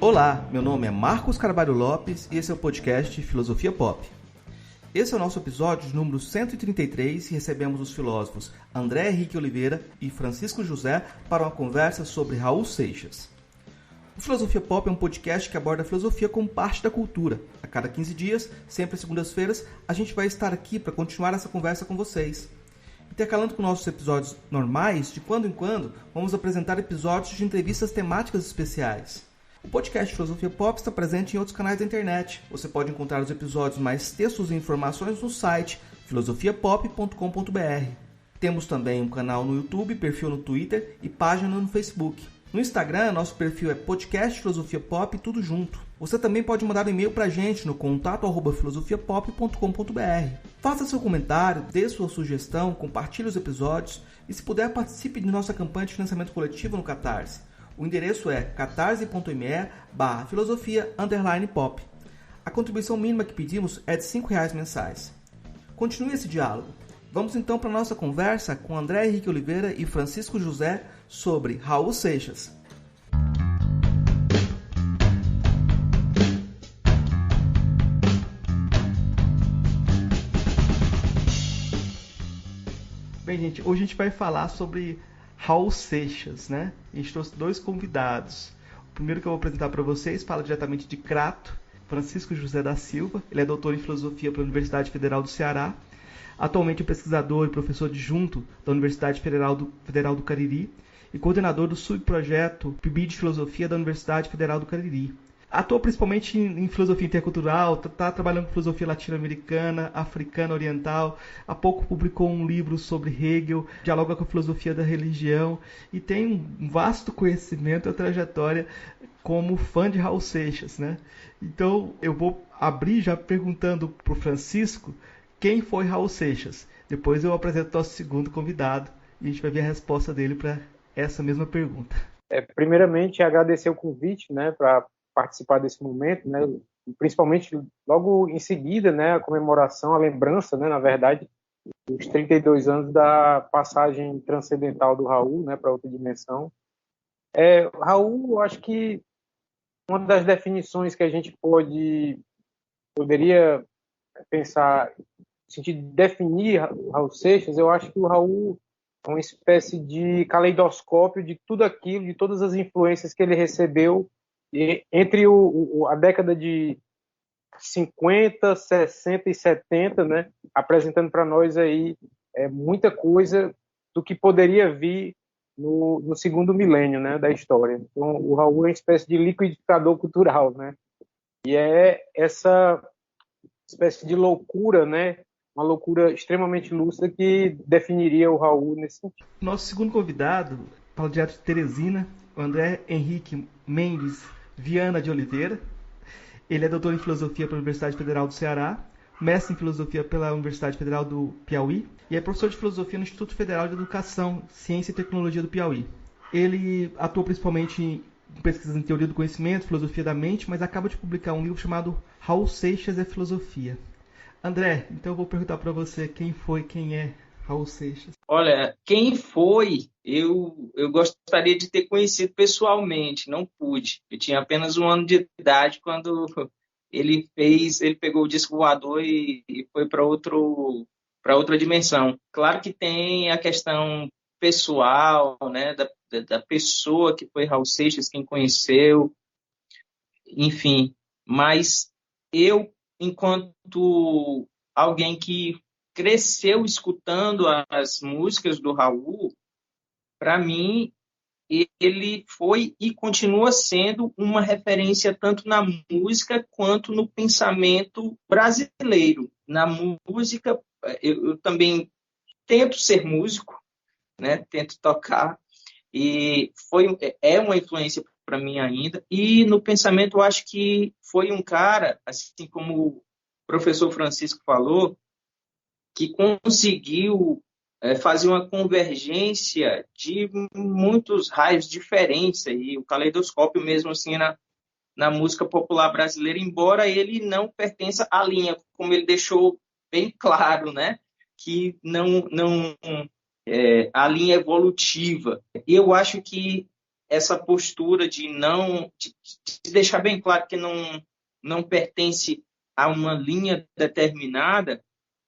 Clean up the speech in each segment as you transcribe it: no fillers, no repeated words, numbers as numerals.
Olá, meu nome é Marcos Carvalho Lopes e esse é o podcast Filosofia Pop. Esse é o nosso episódio número 133 e recebemos os filósofos André Henrique Oliveira e Francisco José para uma conversa sobre Raul Seixas. O Filosofia Pop é um podcast que aborda a filosofia como parte da cultura. A cada 15 dias, sempre às segundas-feiras, a gente vai estar aqui para continuar essa conversa com vocês. Intercalando com nossos episódios normais, de quando em quando, vamos apresentar episódios de entrevistas temáticas especiais. O podcast Filosofia Pop está presente em outros canais da internet. Você pode encontrar os episódios mais textos e informações no site filosofiapop.com.br. Temos também um canal no YouTube, perfil no Twitter e página no Facebook. No Instagram, nosso perfil é podcast Filosofia Pop, tudo junto. Você também pode mandar um e-mail para a gente no contato@filosofiapop.com.br. Faça seu comentário, dê sua sugestão, compartilhe os episódios e, se puder, participe de nossa campanha de financiamento coletivo no Catarse. O endereço é catarse.me/filosofia_pop. A contribuição mínima que pedimos é de R$5 mensais. Continue esse diálogo. Vamos então para a nossa conversa com André Henrique Oliveira e Francisco José sobre Raul Seixas. Bem, gente, hoje a gente vai falar sobre Raul Seixas, né? A gente trouxe dois convidados. O primeiro que eu vou apresentar para vocês fala diretamente de Crato, Francisco José da Silva. Ele é doutor em filosofia pela Universidade Federal do Ceará. Atualmente é pesquisador e professor adjunto da Universidade Federal do Cariri e coordenador do subprojeto PIB de Filosofia da Universidade Federal do Cariri. Atua principalmente em filosofia intercultural, está trabalhando com filosofia latino-americana, africana, oriental. Há pouco publicou um livro sobre Hegel, dialoga com a filosofia da religião e tem um vasto conhecimento e trajetória como fã de Raul Seixas, né? Então eu vou abrir já perguntando para o Francisco quem foi Raul Seixas. Depois eu apresento o nosso segundo convidado e a gente vai ver a resposta dele para essa mesma pergunta. Primeiramente, agradecer o convite, né, para participar desse momento, né, principalmente logo em seguida, né, a comemoração, a lembrança, né, na verdade, dos 32 anos da passagem transcendental do Raul, né, para outra dimensão. Raul, eu acho que uma das definições que a gente poderia pensar no sentido de definir o Raul Seixas, eu acho que o Raul é uma espécie de caleidoscópio de tudo aquilo, de todas as influências que ele recebeu entre a década de 50, 60 e 70, né, apresentando para nós aí muita coisa do que poderia vir no segundo milênio, né, da história. Então, o Raul é uma espécie de liquidificador cultural, né, e é essa espécie de loucura, né, uma loucura extremamente lúcida que definiria o Raul nesse sentido. Nosso segundo convidado fala direto de Teresina, o André Henrique Mendes Viana de Oliveira. Ele é doutor em filosofia pela Universidade Federal do Ceará, mestre em filosofia pela Universidade Federal do Piauí e é professor de filosofia no Instituto Federal de Educação, Ciência e Tecnologia do Piauí. Ele atua principalmente em pesquisas em teoria do conhecimento, filosofia da mente, mas acaba de publicar um livro chamado Raul Seixas e Filosofia. André, então eu vou perguntar para você quem é Raul Seixas. Olha, quem foi, eu gostaria de ter conhecido pessoalmente, não pude. Eu tinha apenas 1 ano de idade quando ele pegou o disco voador e foi para outra dimensão. Claro que tem a questão pessoal, né, da pessoa que foi Raul Seixas, quem conheceu, enfim. Mas eu, enquanto alguém que cresceu escutando as músicas do Raul, para mim, ele foi e continua sendo uma referência tanto na música quanto no pensamento brasileiro. Na música, eu também tento ser músico, né? Tento tocar, e é uma influência para mim ainda. E no pensamento, eu acho que foi um cara, assim como o professor Francisco falou, que conseguiu fazer uma convergência de muitos raios diferentes, aí, o caleidoscópio mesmo assim na música popular brasileira, embora ele não pertença à linha, como ele deixou bem claro, né? Que não a linha evolutiva. Eu acho que essa postura de não de deixar bem claro que não pertence a uma linha determinada,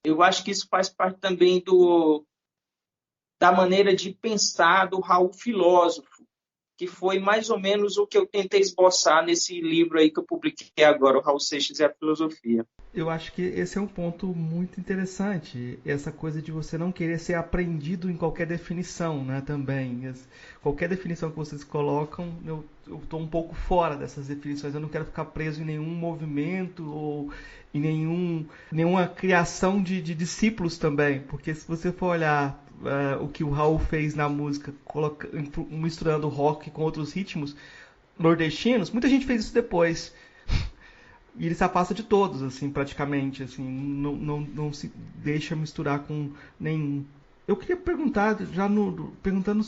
eu acho que isso faz parte também da maneira de pensar do Raul filósofo, que foi mais ou menos o que eu tentei esboçar nesse livro aí que eu publiquei agora, o Raul Seixas e a Filosofia. Eu acho que esse é um ponto muito interessante, essa coisa de você não querer ser aprendido em qualquer definição, né, também. Qualquer definição que vocês colocam, eu estou um pouco fora dessas definições, eu não quero ficar preso em nenhum movimento ou em nenhuma criação de discípulos também, porque se você for olhar o que o Raul fez na música, misturando rock com outros ritmos nordestinos, muita gente fez isso depois. E ele se afasta de todos, assim, praticamente, assim, não se deixa misturar com nenhum. Eu queria perguntar, perguntando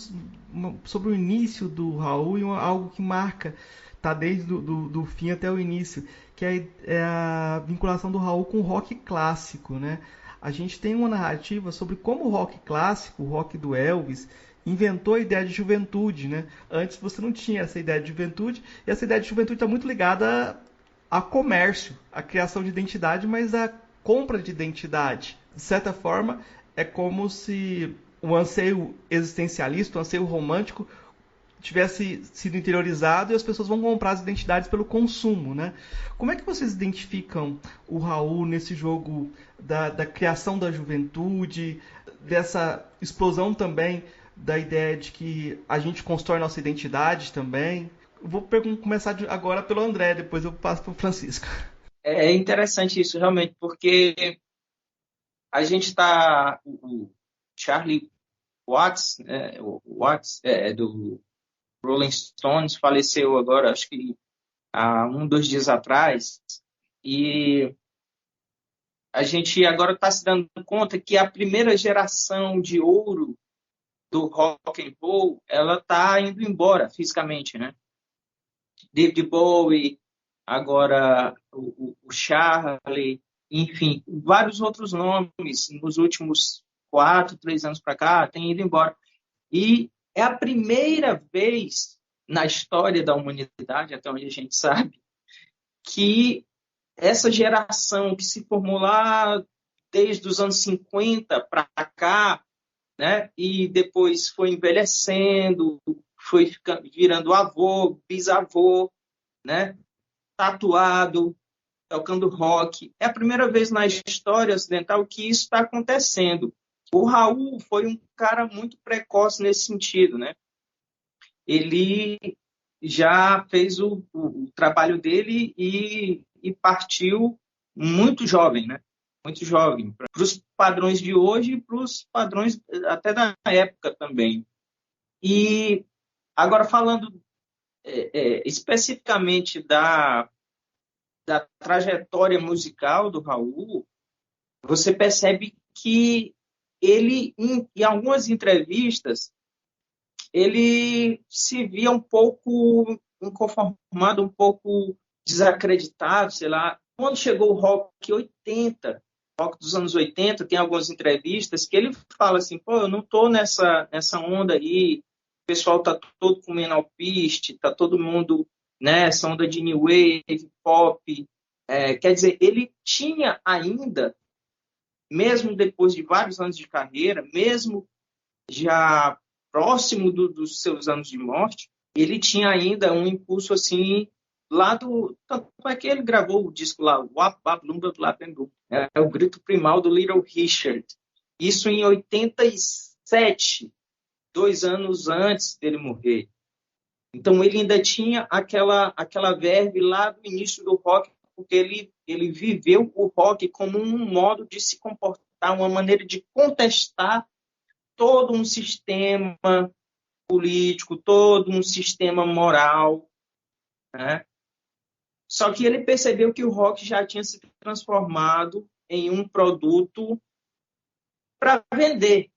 sobre o início do Raul e algo que marca, tá desde do fim até o início, que é a vinculação do Raul com o rock clássico, né? A gente tem uma narrativa sobre como o rock clássico, o rock do Elvis, inventou a ideia de juventude, né? Antes você não tinha essa ideia de juventude, e essa ideia de juventude está muito ligada a comércio, a criação de identidade, mas a compra de identidade. De certa forma, é como se o anseio existencialista, o anseio romântico, tivesse sido interiorizado e as pessoas vão comprar as identidades pelo consumo, né? Como é que vocês identificam o Raul nesse jogo da criação da juventude, dessa explosão também da ideia de que a gente constrói nossa identidade também? Vou começar agora pelo André, depois eu passo para o Francisco. É interessante isso, realmente, porque a gente está... O Charlie Watts, do Rolling Stones, faleceu agora, acho que há 2 dias atrás, e a gente agora está se dando conta que a primeira geração de ouro do rock and roll, ela está indo embora fisicamente, né? David Bowie, agora o Charlie, enfim, vários outros nomes nos últimos 4, 3 anos para cá têm ido embora. E é a primeira vez na história da humanidade, até onde a gente sabe, que essa geração que se formou lá desde os anos 50 para cá, né, e depois foi envelhecendo, foi virando avô, bisavô, né, tatuado, tocando rock. É a primeira vez na história ocidental que isso está acontecendo. O Raul foi um cara muito precoce nesse sentido, né? Ele já fez o trabalho dele e partiu muito jovem, né? Muito jovem, para os padrões de hoje e para os padrões até da época também. E agora falando especificamente da trajetória musical do Raul, você percebe que ele, em algumas entrevistas, ele se via um pouco inconformado, um pouco desacreditado, sei lá. Quando chegou o rock 80, rock dos anos 80, tem algumas entrevistas que ele fala assim, pô, eu não tô nessa onda aí, o pessoal tá todo comendo alpiste, tá todo mundo nessa onda de new wave, pop. Quer dizer, ele tinha ainda, mesmo depois de vários anos de carreira, mesmo já próximo dos seus anos de morte, ele tinha ainda um impulso assim lá do... Tanto é que ele gravou o disco lá, Wap Bap Lumba Blapembu, é o grito primal do Little Richard. Isso em 87, 2 anos antes dele morrer. Então ele ainda tinha aquela verve lá do início do rock, porque ele viveu o rock como um modo de se comportar, uma maneira de contestar todo um sistema político, todo um sistema moral, né? Só que ele percebeu que o rock já tinha se transformado em um produto para vender.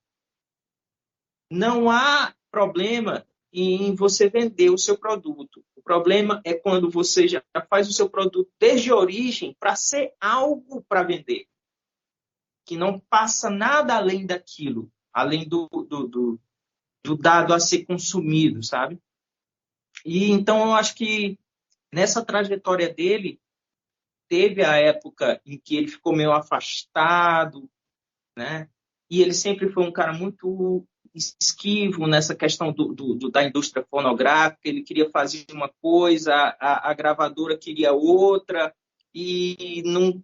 Não há problema em você vender o seu produto. O problema é quando você já faz o seu produto desde a origem para ser algo para vender, que não passa nada além daquilo, além do dado a ser consumido, sabe? E então eu acho que nessa trajetória dele, teve a época em que ele ficou meio afastado, né? E ele sempre foi um cara muito esquivo nessa questão da indústria fonográfica. Ele queria fazer uma coisa, a gravadora queria outra, e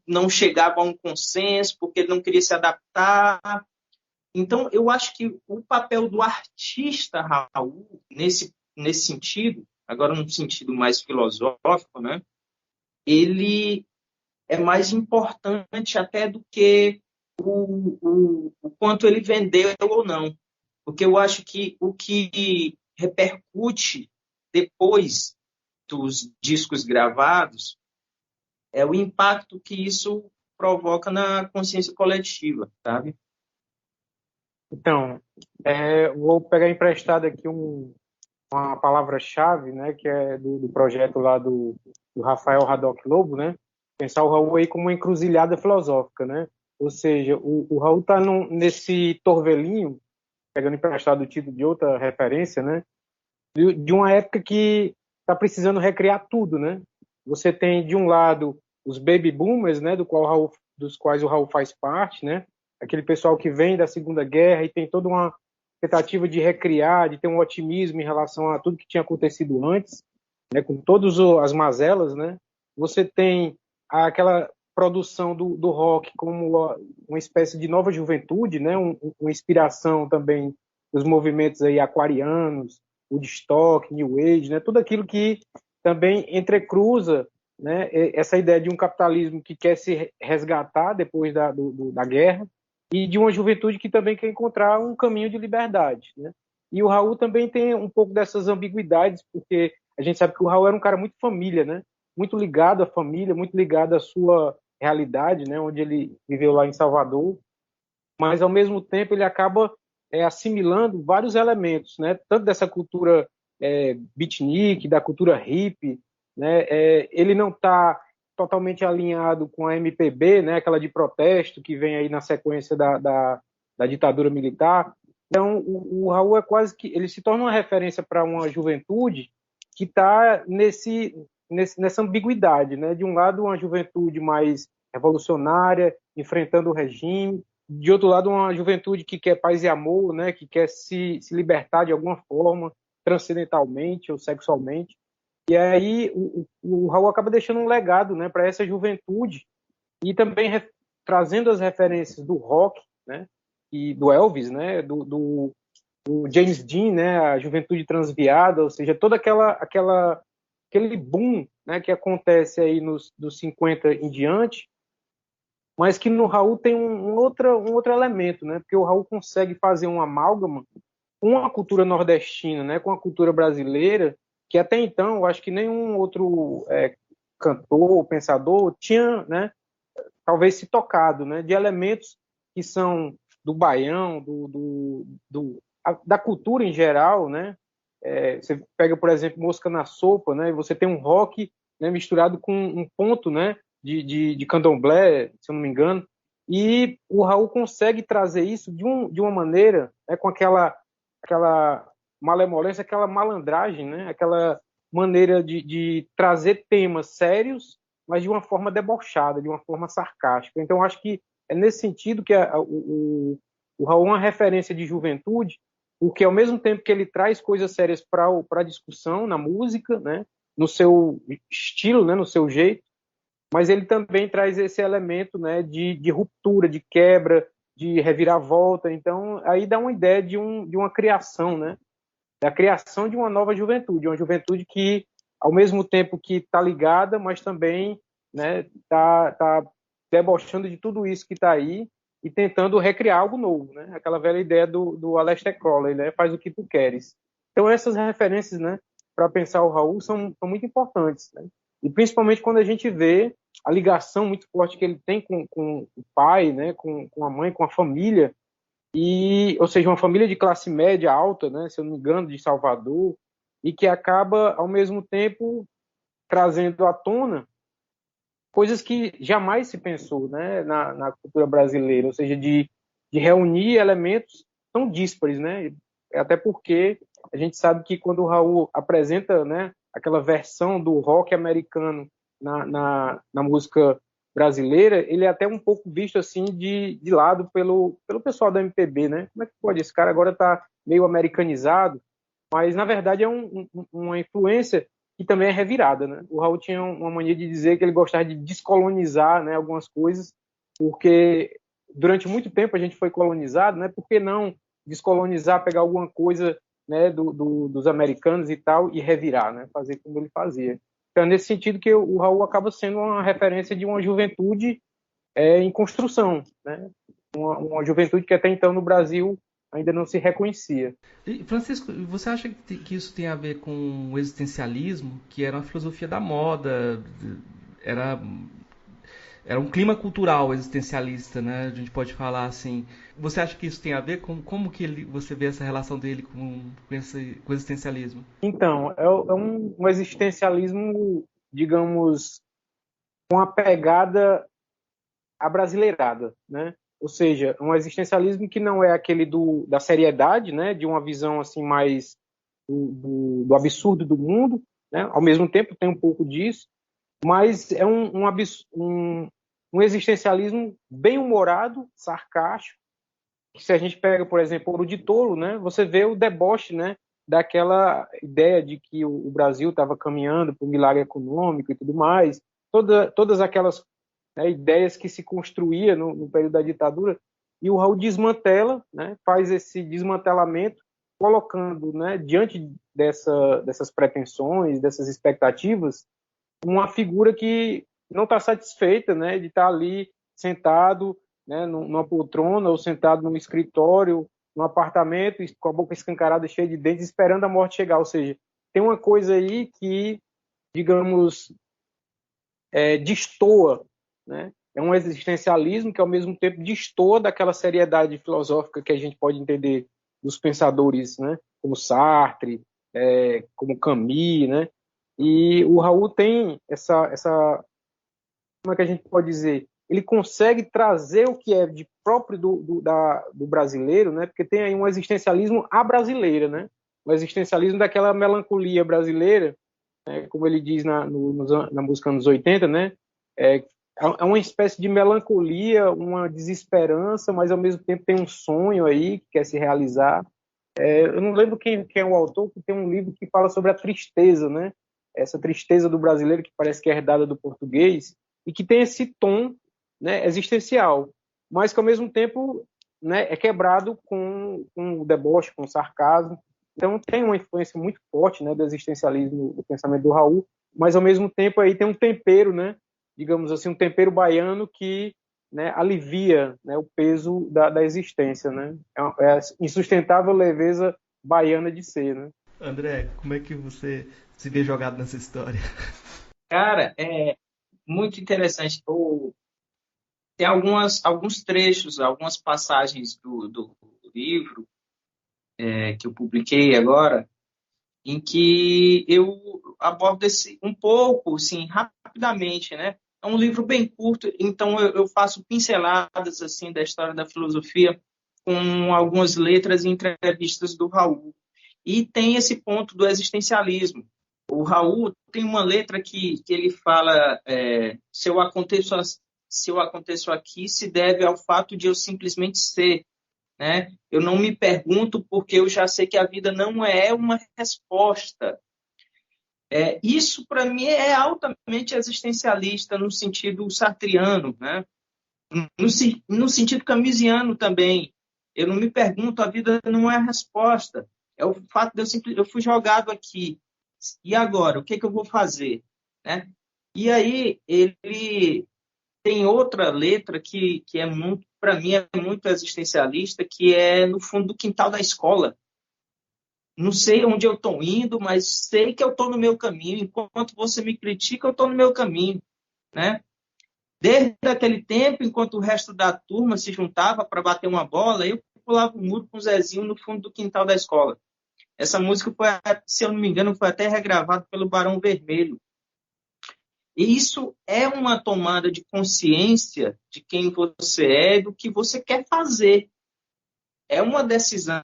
não chegava a um consenso, porque ele não queria se adaptar. Então, eu acho que o papel do artista, Raul, nesse sentido, agora num sentido mais filosófico, né? Ele é mais importante até do que o quanto ele vendeu ou não. Porque eu acho que o que repercute depois dos discos gravados é o impacto que isso provoca na consciência coletiva, sabe? Então, vou pegar emprestado aqui uma palavra-chave, né, que é do projeto lá do Rafael Haddock Lobo, né? Pensar o Raul aí como uma encruzilhada filosófica, né? Ou seja, o Raul está nesse torvelinho, pegando emprestado o título de outra referência, né? De uma época que está precisando recriar tudo, né? Você tem, de um lado, os baby boomers, né, dos quais o Raul faz parte, né? Aquele pessoal que vem da Segunda Guerra e tem toda uma tentativa de recriar, de ter um otimismo em relação a tudo que tinha acontecido antes, né, com todas as mazelas, né? Você tem aquela produção do rock como uma espécie de nova juventude, né? Uma inspiração também dos movimentos aí aquarianos, Woodstock, New Age, né? Tudo aquilo que também entrecruza, né, essa ideia de um capitalismo que quer se resgatar depois da guerra e de uma juventude que também quer encontrar um caminho de liberdade, né? E o Raul também tem um pouco dessas ambiguidades, porque a gente sabe que o Raul era um cara muito família, né? Muito ligado à família, muito ligado à sua realidade, né? Onde ele viveu lá em Salvador, mas ao mesmo tempo ele acaba assimilando vários elementos, né? Tanto dessa cultura beatnik, da cultura hippie, né? Ele não está totalmente alinhado com a MPB, né? Aquela de protesto que vem aí na sequência da ditadura militar. Então, o Raul é quase que ele se torna uma referência para uma juventude que está nessa ambiguidade, né? De um lado, uma juventude mais revolucionária, enfrentando o regime, de outro lado, uma juventude que quer paz e amor, né? Que quer se libertar de alguma forma, transcendentalmente ou sexualmente. E aí o Raul acaba deixando um legado, né, para essa juventude e também trazendo as referências do rock, né, e do Elvis, né, do James Dean, né, a juventude transviada, ou seja, toda aquele boom, né, que acontece aí dos 50 em diante, mas que no Raul tem um outro elemento, né, porque o Raul consegue fazer um amálgama com a cultura nordestina, né, com a cultura brasileira, que até então eu acho que nenhum outro cantor, pensador tinha, né, talvez se tocado, né, de elementos que são do baião, da cultura em geral, né? Você pega, por exemplo, Mosca na Sopa, né, e você tem um rock, né, misturado com um ponto, né, de candomblé, se eu não me engano, e o Raul consegue trazer isso de uma maneira, né, com aquela malemolência, aquela malandragem, né? Aquela maneira de trazer temas sérios, mas de uma forma debochada, de uma forma sarcástica. Então, acho que é nesse sentido que o Raul é uma referência de juventude, porque ao mesmo tempo que ele traz coisas sérias para a discussão na música, né? No seu estilo, né? No seu jeito, mas ele também traz esse elemento, né? De ruptura, de quebra, de reviravolta. Então, aí dá uma ideia de uma criação, né? Da criação de uma nova juventude, uma juventude que, ao mesmo tempo que está ligada, mas também, né, tá debochando de tudo isso que está aí e tentando recriar algo novo, né? Aquela velha ideia do Aleister Crowley, né? Faz o que tu queres. Então, essas referências, né, para pensar o Raul são muito importantes, né? E principalmente quando a gente vê a ligação muito forte que ele tem com o pai, né, com a mãe, com a família, ou seja, uma família de classe média alta, né, se eu não me engano, de Salvador, e que acaba, ao mesmo tempo, trazendo à tona coisas que jamais se pensou, né, na cultura brasileira, ou seja, de reunir elementos tão díspares, né? até porque a gente sabe que quando o Raul apresenta, né, aquela versão do rock americano na música brasileira, ele é até um pouco visto assim de lado pelo pessoal da MPB, né? Como é que pode? Esse cara agora está meio americanizado, mas na verdade é uma influência que também é revirada, né? O Raul tinha uma mania de dizer que ele gostava de descolonizar, né, algumas coisas, porque durante muito tempo a gente foi colonizado, né? Por que não descolonizar, pegar alguma coisa, né, dos americanos e tal e revirar, né? Fazer como ele fazia. Então, é nesse sentido que o Raul acaba sendo uma referência de uma juventude em construção, né? Uma juventude que até então no Brasil ainda não se reconhecia. E, Francisco, você acha que isso tem a ver com o existencialismo, que era uma filosofia da moda, era, era um clima cultural existencialista, né? A gente pode falar assim. Você acha que isso tem a ver com como que você vê essa relação dele com o existencialismo? Então, é um existencialismo, digamos, com a pegada abrasileirada, né? Ou seja, um existencialismo que não é aquele da seriedade, né? De uma visão assim mais do absurdo do mundo, né? Ao mesmo tempo tem um pouco disso, mas é um existencialismo bem humorado, sarcástico. Se a gente pega, por exemplo, Ouro de Tolo, né? Você vê o deboche, né? Daquela ideia de que o Brasil estava caminhando para o milagre econômico e tudo mais, todas aquelas, né, ideias que se construía no período da ditadura, e o Raul desmantela, né, faz esse desmantelamento, colocando, né, diante dessas pretensões, dessas expectativas, uma figura que não está satisfeita, né, de estar ali sentado, né, numa poltrona ou sentado num escritório, num apartamento, com a boca escancarada, cheia de dentes, esperando a morte chegar. Ou seja, tem uma coisa aí que, digamos, destoa, né? É um existencialismo que, ao mesmo tempo, destoa daquela seriedade filosófica que a gente pode entender dos pensadores, né? Como Sartre, como Camus, né? E o Raul tem como é que a gente pode dizer? Ele consegue trazer o que é de próprio do brasileiro, né? Porque tem aí um existencialismo à brasileira, né? O existencialismo daquela melancolia brasileira, como ele diz na música anos 80, né? É uma espécie de melancolia, uma desesperança, mas ao mesmo tempo tem um sonho aí que quer se realizar. Eu não lembro quem é o autor, que tem um livro que fala sobre a tristeza, né? Essa tristeza do brasileiro que parece que é herdada do português e que tem esse tom, né, existencial, mas que ao mesmo tempo, né, é quebrado com o deboche, com o sarcasmo. Então tem uma influência muito forte, né, do existencialismo, do pensamento do Raul, mas ao mesmo tempo aí tem um tempero, né, digamos assim, um tempero baiano que, né, alivia, né, o peso da existência, né? É a insustentável leveza baiana de ser, né? André, como é que você se vê jogado nessa história? Cara, é muito interessante. Tem alguns trechos, algumas passagens do livro que eu publiquei agora, em que eu abordo um pouco, assim, rapidamente, né? É um livro bem curto, então eu faço pinceladas assim da história da filosofia com algumas letras e entrevistas do Raul. E tem esse ponto do existencialismo. O Raul tem uma letra que ele fala se eu aconteço aqui, se deve ao fato de eu simplesmente ser. Né? Eu não me pergunto porque eu já sei que a vida não é uma resposta. Isso, para mim, é altamente existencialista no sentido sartriano, né? No sentido camusiano também. Eu não me pergunto, a vida não é a resposta. É o fato de eu fui jogado aqui. E agora? O que eu vou fazer? Né? E aí, ele tem outra letra que é muito, para mim, é muito existencialista, que é no fundo do quintal da escola. Não sei onde eu estou indo, mas sei que eu estou no meu caminho. Enquanto você me critica, eu estou no meu caminho, né? Desde aquele tempo, enquanto o resto da turma se juntava para bater uma bola, eu pulava o muro com o Zezinho no fundo do quintal da escola. Essa música foi, se eu não me engano, foi até regravada pelo Barão Vermelho. E isso é uma tomada de consciência de quem você é e do que você quer fazer. é uma decisão,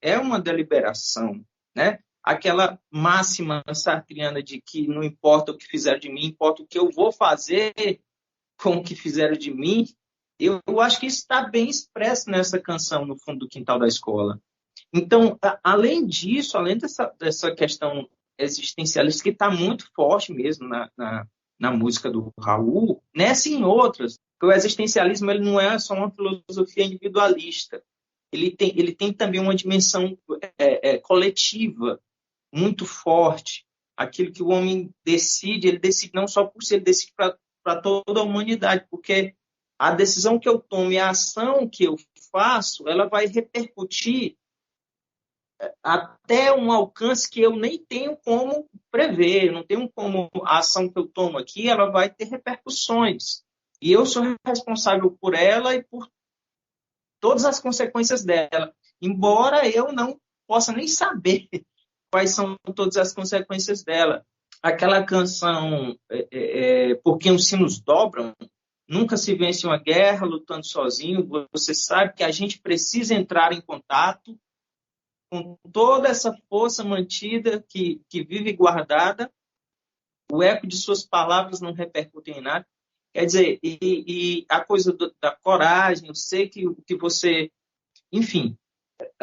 é uma deliberação, né? Aquela máxima sartriana de que não importa o que fizeram de mim, importa o que eu vou fazer com o que fizeram de mim. Eu acho que isso está bem expresso nessa canção, No Fundo do Quintal da Escola. Então, além disso, além dessa questão existencialista, que está muito forte mesmo na música do Raul, nessa e em outras, porque o existencialismo ele não é só uma filosofia individualista, ele tem também uma dimensão coletiva muito forte. Aquilo que o homem decide, ele decide não só por si, ele decide para toda a humanidade, porque a decisão que eu tomo e a ação que eu faço, ela vai repercutir até um alcance que eu nem tenho como prever, não tenho como a ação que eu tomo aqui, ela vai ter repercussões. E eu sou responsável por ela e por todas as consequências dela, embora eu não possa nem saber quais são todas as consequências dela. Aquela canção Por que os sinos dobram, nunca se vence uma guerra lutando sozinho, você sabe que a gente precisa entrar em contato com toda essa força mantida que vive guardada, o eco de suas palavras não repercute em nada. Quer dizer, e a coisa da coragem, eu sei que você... Enfim,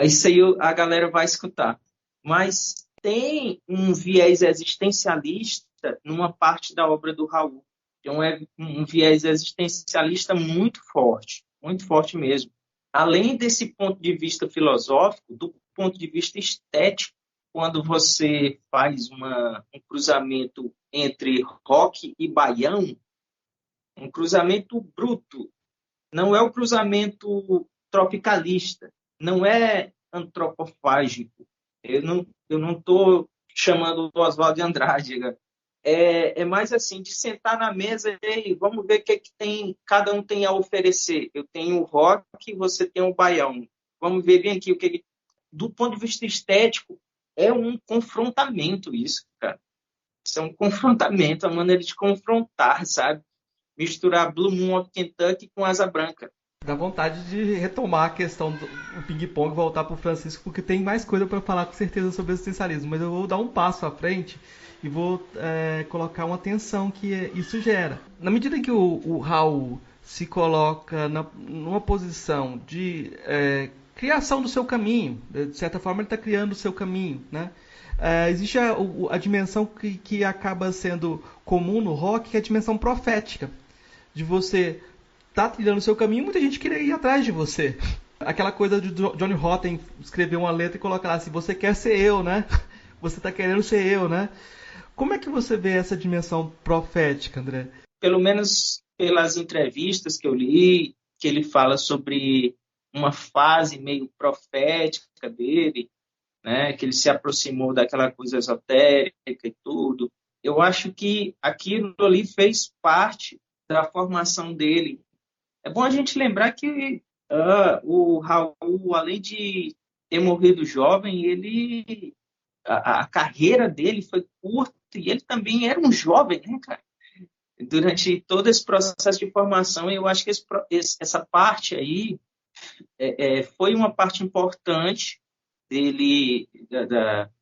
isso aí a galera vai escutar. Mas tem um viés existencialista numa parte da obra do Raul. Tem um viés existencialista muito forte mesmo. Além desse ponto de vista filosófico, do ponto de vista estético, quando você faz um cruzamento entre rock e baião, um cruzamento bruto, não é o cruzamento tropicalista, não é antropofágico. Eu não estou chamando o Oswald de Andrade, né? É mais assim, de sentar na mesa e vamos ver o que tem, cada um tem a oferecer. Eu tenho o rock, você tem o baião. Vamos ver bem aqui o que... Do ponto de vista estético, é um confrontamento isso, cara. Isso é um confrontamento, a maneira de confrontar, sabe? Misturar Blue Moon of Kentucky com Asa Branca. Dá vontade de retomar a questão do ping-pong e voltar para o Francisco, porque tem mais coisa para falar com certeza sobre existencialismo, mas eu vou dar um passo à frente e vou colocar uma tensão que isso gera. Na medida que o Raul se coloca numa posição de criação do seu caminho, de certa forma ele está criando o seu caminho, né? Existe a dimensão que acaba sendo comum no rock, que é a dimensão profética, de você tá trilhando o seu caminho, muita gente queria ir atrás de você. Aquela coisa de Johnny Rotten escrever uma letra e colocar lá assim, você quer ser eu, né? Você tá querendo ser eu, né? Como é que você vê essa dimensão profética, André? Pelo menos pelas entrevistas que eu li, que ele fala sobre uma fase meio profética dele, né? Que ele se aproximou daquela coisa esotérica e tudo. Eu acho que aquilo ali fez parte da formação dele. É bom a gente lembrar que o Raul, além de ter morrido jovem, a carreira dele foi curta e ele também era um jovem, né, cara? Durante todo esse processo de formação, eu acho que essa parte aí foi uma parte importante dele,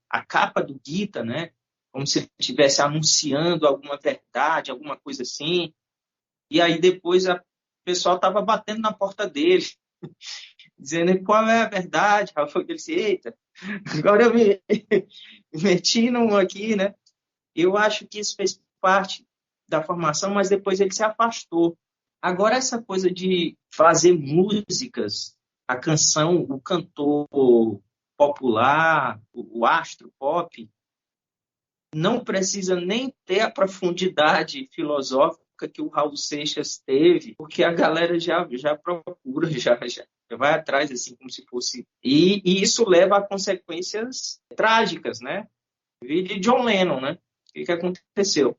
a capa do Gita, né? Como se ele estivesse anunciando alguma verdade, alguma coisa assim. E aí depois o pessoal estava batendo na porta dele, dizendo qual é a verdade. Aí ele disse, eita, agora eu me meti num aqui, né? Eu acho que isso fez parte da formação, mas depois ele se afastou. Agora, essa coisa de fazer músicas, a canção, o cantor popular, o astro pop, não precisa nem ter a profundidade filosófica que o Raul Seixas teve, porque a galera já procura, já vai atrás, assim, como se fosse... E isso leva a consequências trágicas, né? De John Lennon, né? O que aconteceu?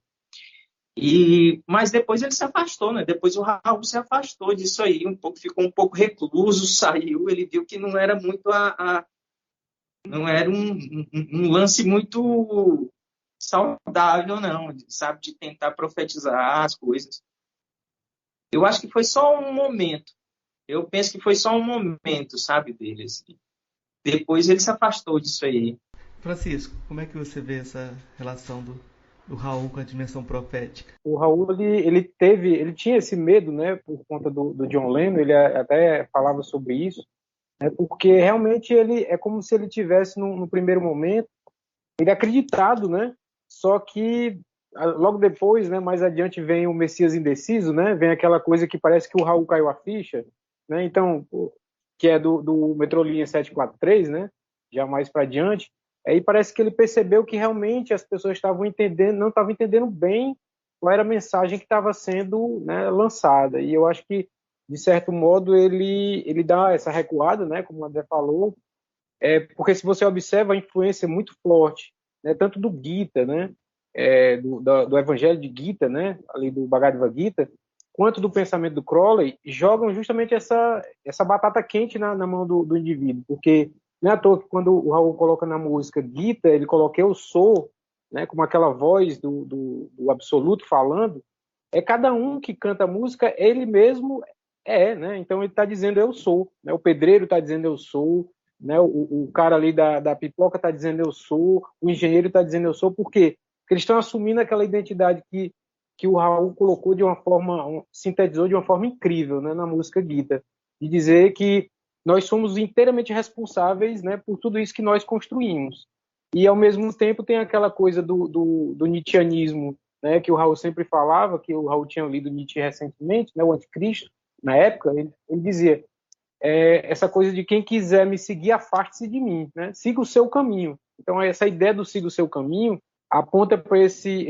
Mas depois ele se afastou, né? Depois o Raul se afastou disso aí, ficou um pouco recluso, saiu, ele viu que não era muito não era um lance muito saudável, não, sabe? De tentar profetizar as coisas. Eu acho que foi só um momento. Eu penso que foi só um momento, sabe, dele, assim. Depois ele se afastou disso aí. Francisco, como é que você vê essa relação do Raul com a dimensão profética? O Raul, ele tinha esse medo, né, por conta do John Lennon, ele até falava sobre isso, né, porque realmente ele é como se ele tivesse no primeiro momento ele acreditado, né? Só que logo depois, né, mais adiante vem o Messias indeciso, né? Vem aquela coisa que parece que o Raul caiu a ficha, né? Então, que é do Metrolinha 743, né? Já mais para adiante, aí parece que ele percebeu que realmente as pessoas estavam entendendo, não estavam entendendo bem qual era a mensagem que estava sendo, né, lançada. E eu acho que de certo modo ele dá essa recuada, né? Como o André falou, porque se você observa a influência muito forte, né, tanto do Gita, né, do Evangelho de Gita, né, ali do Bhagavad Gita, quanto do pensamento do Crowley, jogam justamente essa batata quente na mão do indivíduo, porque não é à toa que quando o Raul coloca na música Gita, ele coloca eu sou, né, como aquela voz do absoluto falando, é cada um que canta a música, ele mesmo né? Então ele está dizendo eu sou, né? O pedreiro está dizendo eu sou, né? O cara ali da pipoca está dizendo eu sou, o engenheiro está dizendo eu sou, por quê? Porque eles estão assumindo aquela identidade que o Raul colocou de uma forma, sintetizou de uma forma incrível, né, na música Gita, de dizer que nós somos inteiramente responsáveis, né, por tudo isso que nós construímos. E, ao mesmo tempo, tem aquela coisa do nietzschianismo, né, que o Raul sempre falava, que o Raul tinha lido Nietzsche recentemente, né, o Anticristo, na época, ele dizia essa coisa de quem quiser me seguir, afaste-se de mim, né? Siga o seu caminho. Então, essa ideia do siga o seu caminho aponta para esse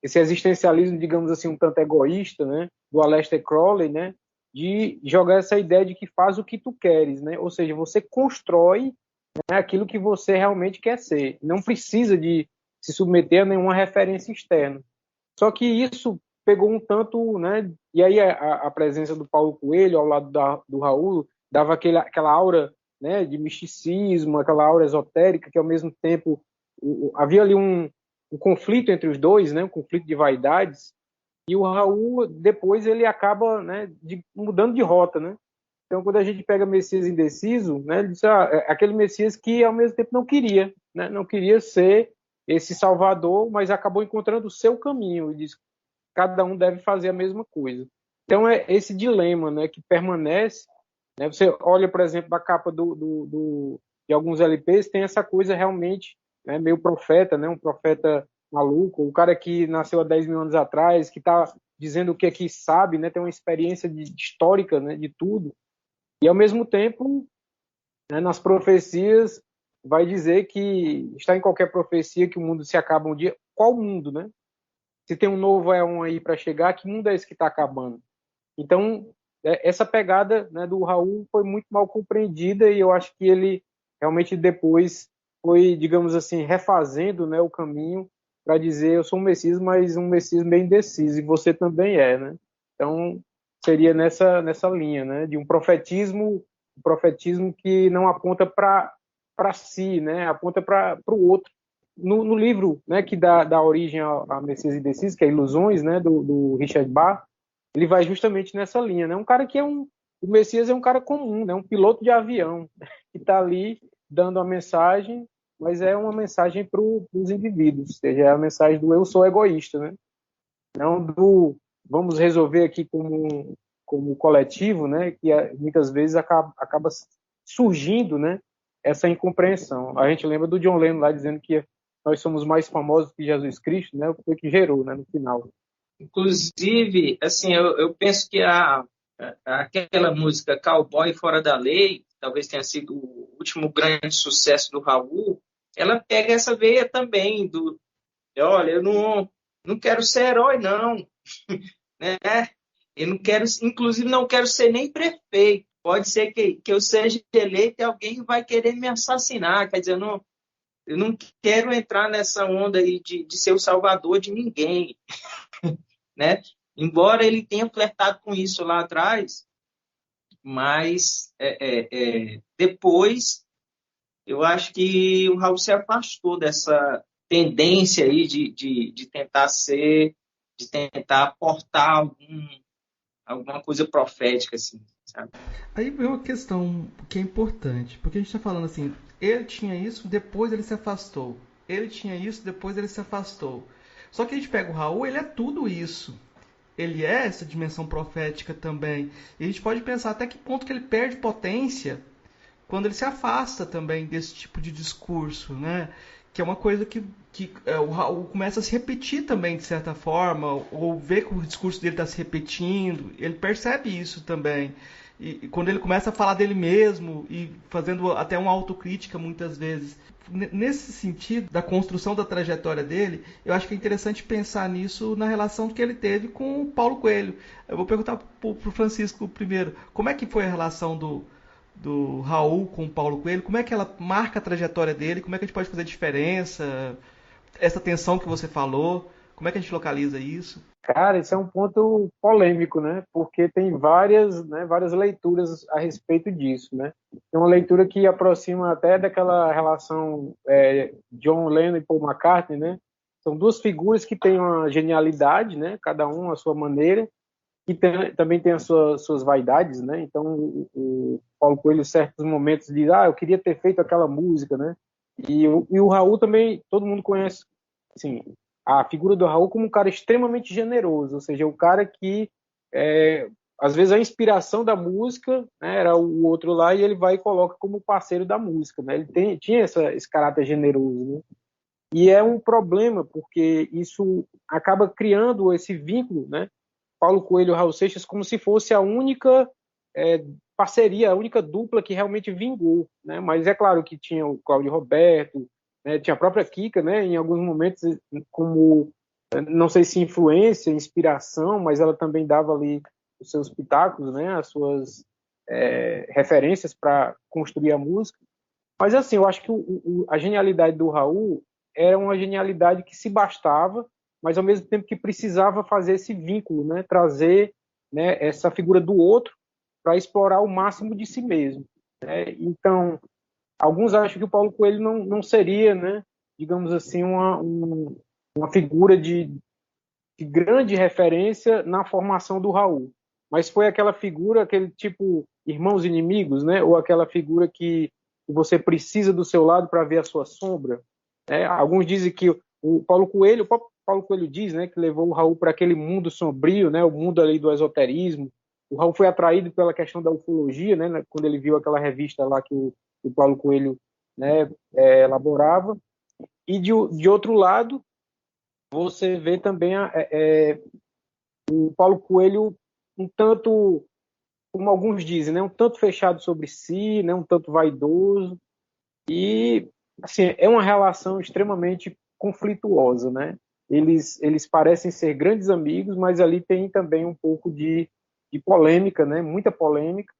existencialismo, digamos assim, um tanto egoísta, né? Do Aleister Crowley, né? De jogar essa ideia de que faz o que tu queres, né? Ou seja, você constrói, né, aquilo que você realmente quer ser. Não precisa de se submeter a nenhuma referência externa. Só que isso pegou um tanto, né? E aí a presença do Paulo Coelho ao lado do Raul dava aquela aura, né, de misticismo, aquela aura esotérica, que ao mesmo tempo havia ali um conflito entre os dois, né, um conflito de vaidades. E o Raul depois ele acaba, né, mudando de rota, né? Então quando a gente pega Messias indeciso, né, ele diz, aquele Messias que ao mesmo tempo não queria, né, não queria ser esse Salvador, mas acabou encontrando o seu caminho e diz cada um deve fazer a mesma coisa. Então é esse dilema, né, que permanece. Né? Você olha, por exemplo, a capa de alguns LPs, tem essa coisa realmente, né, meio profeta, né, um profeta maluco, o cara que nasceu há 10 mil anos atrás, que está dizendo o que é que sabe, né, tem uma experiência histórica, né, de tudo, e ao mesmo tempo, né, nas profecias, vai dizer que está em qualquer profecia que o mundo se acaba um dia. Qual mundo, né? Se tem um novo éon aí para chegar, que mundo é esse que está acabando? Então, essa pegada, né, do Raul foi muito mal compreendida e eu acho que ele realmente depois foi, digamos assim, refazendo, né, o caminho para dizer eu sou um Messias, mas um Messias meio indeciso, e você também é, né? Então, seria nessa linha, né, de um profetismo que não aponta para si, né, aponta para o outro. No livro, né, que dá origem a Messias Indeciso, que é Ilusões, né, do Richard Bach, ele vai justamente nessa linha, né? Um cara que o Messias é um cara comum, né? Um piloto de avião que está ali dando a mensagem, mas é uma mensagem para os indivíduos, ou seja, é a mensagem do eu sou egoísta, né? Não do vamos resolver aqui como coletivo, né? Que muitas vezes acaba surgindo, né? Essa incompreensão. A gente lembra do John Lennon lá dizendo que nós somos mais famosos que Jesus Cristo, né? Foi que gerou, né? No final. Inclusive, assim, eu penso que aquela música Cowboy Fora da Lei, talvez tenha sido o último grande sucesso do Raul, ela pega essa veia também olha, eu não quero ser herói, não, né? Eu não quero, inclusive, não quero ser nem prefeito. Pode ser que eu seja eleito e alguém vai querer me assassinar. Quer dizer, eu não quero entrar nessa onda aí de ser o salvador de ninguém, né? Embora ele tenha flertado com isso lá atrás, mas depois eu acho que o Raul se afastou dessa tendência aí de tentar de tentar aportar alguma coisa profética, assim, sabe? Aí vem uma questão que é importante, porque a gente está falando assim, ele tinha isso, depois ele se afastou. Ele tinha isso, depois ele se afastou. Só que a gente pega o Raul, ele é tudo isso. Ele é essa dimensão profética também. E a gente pode pensar até que ponto que ele perde potência quando ele se afasta também desse tipo de discurso, né? Que é uma coisa que o Raul começa a se repetir também, de certa forma, ou vê que o discurso dele está se repetindo, ele percebe isso também. E quando ele começa a falar dele mesmo e fazendo até uma autocrítica muitas vezes. Nesse sentido, da construção da trajetória dele, eu acho que é interessante pensar nisso na relação que ele teve com o Paulo Coelho. Eu vou perguntar para o Francisco primeiro, como é que foi a relação do Raul com o Paulo Coelho, como é que ela marca a trajetória dele, como é que a gente pode fazer diferença, essa tensão que você falou, como é que a gente localiza isso? Cara, esse é um ponto polêmico, né? Porque tem várias, né, várias leituras a respeito disso, né? Tem uma leitura que aproxima até daquela relação John Lennon e Paul McCartney, né? São duas figuras que têm uma genialidade, né? Cada um à sua maneira, que também tem as suas vaidades, né? Então, o Paulo Coelho, em certos momentos, diz: eu queria ter feito aquela música, né? E o Raul também, todo mundo conhece, assim, a figura do Raul como um cara extremamente generoso, ou seja, o cara que, às vezes, a inspiração da música, né, era o outro lá e ele vai e coloca como parceiro da música, né? Ele tinha esse caráter generoso, né? E é um problema, porque isso acaba criando esse vínculo, né? Paulo Coelho e Raul Seixas como se fosse a única parceria, a única dupla que realmente vingou, né? Mas é claro que tinha o Cláudio Roberto, né? Tinha a própria Kika, né? Em alguns momentos, como, não sei se influência, inspiração, mas ela também dava ali os seus pitacos, né? As suas referências para construir a música. Mas assim, eu acho que a genialidade do Raul era uma genialidade que se bastava, mas ao mesmo tempo que precisava fazer esse vínculo, né? Trazer, né, essa figura do outro para explorar o máximo de si mesmo, né? Então, alguns acham que o Paulo Coelho não seria, né, digamos assim, uma figura de grande referência na formação do Raul, mas foi aquela figura, aquele tipo irmãos inimigos, né? Ou aquela figura que você precisa do seu lado para ver a sua sombra, né? Alguns dizem que o próprio Paulo Coelho diz, né, que levou o Raul para aquele mundo sombrio, né, o mundo ali do esoterismo. O Raul foi atraído pela questão da ufologia, né, quando ele viu aquela revista lá que o Paulo Coelho, né, elaborava. E de outro lado, você vê também o Paulo Coelho um tanto, como alguns dizem, né, um tanto fechado sobre si, né, um tanto vaidoso. E assim, é uma relação extremamente conflituosa, né? Eles parecem ser grandes amigos, mas ali tem também um pouco de polêmica, né? Muita polêmica.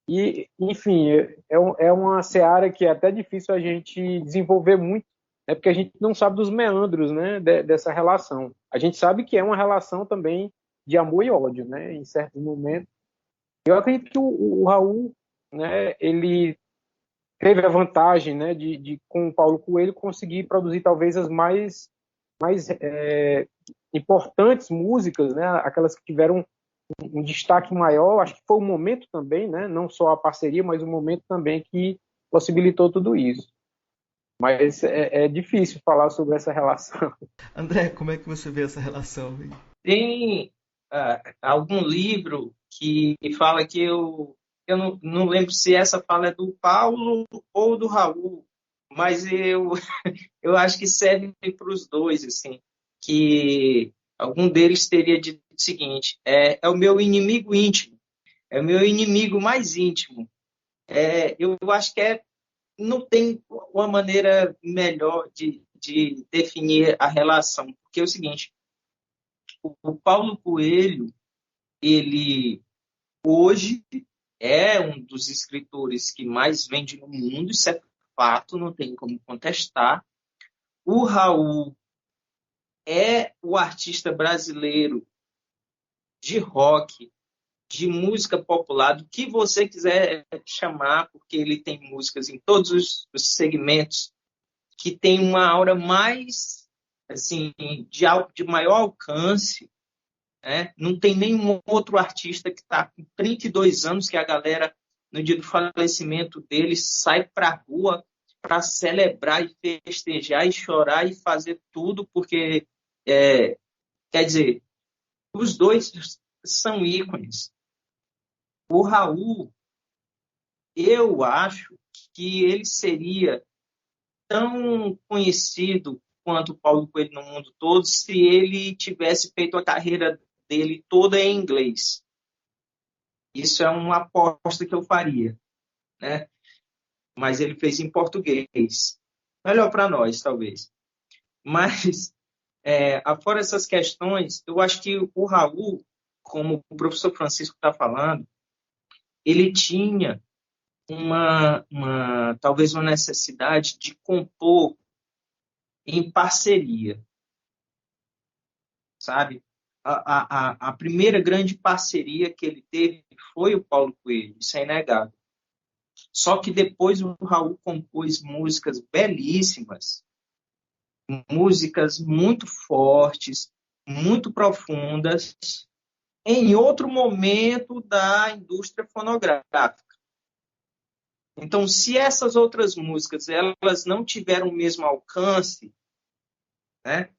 E, enfim, é uma seara que é até difícil a gente desenvolver muito, né? Porque a gente não sabe dos meandros, né? Dessa relação. A gente sabe que é uma relação também de amor e ódio, né? Em certos momentos. Eu acredito que o Raul, né? Ele teve a vantagem, né, de com o Paulo Coelho conseguir produzir talvez as mais importantes músicas, né, aquelas que tiveram um destaque maior. Acho que foi o momento também, né, não só a parceria, mas o momento também que possibilitou tudo isso. Mas é difícil falar sobre essa relação. André, como é que você vê essa relação? Tem algum livro que fala que eu não lembro se essa fala é do Paulo ou do Raul, mas eu acho que serve para os dois, assim, que algum deles teria dito o seguinte: é o meu inimigo íntimo, é o meu inimigo mais íntimo. Eu acho que não tem uma maneira melhor de definir a relação, porque é o seguinte: o Paulo Coelho, ele hoje é um dos escritores que mais vende no mundo, isso é fato, não tem como contestar. O Raul é o artista brasileiro de rock, de música popular, do que você quiser chamar, porque ele tem músicas em todos os segmentos que tem uma aura mais, assim, de maior alcance, né? Não tem nenhum outro artista que está com 32 anos que a galera, no dia do falecimento dele, sai para a rua para celebrar e festejar e chorar e fazer tudo, porque, quer dizer, os dois são ícones. O Raul, eu acho que ele seria tão conhecido quanto o Paulo Coelho no mundo todo se ele tivesse feito a carreira dele toda em inglês. Isso é uma aposta que eu faria, né? Mas ele fez em português. Melhor para nós, talvez. Mas, afora essas questões, eu acho que o Raul, como o professor Francisco está falando, ele tinha talvez uma necessidade de compor em parceria, sabe? A primeira grande parceria que ele teve foi o Paulo Coelho, isso é inegável. Só que depois o Raul compôs músicas belíssimas, músicas muito fortes, muito profundas, em outro momento da indústria fonográfica. Então, se essas outras músicas elas não tiveram o mesmo alcance, né,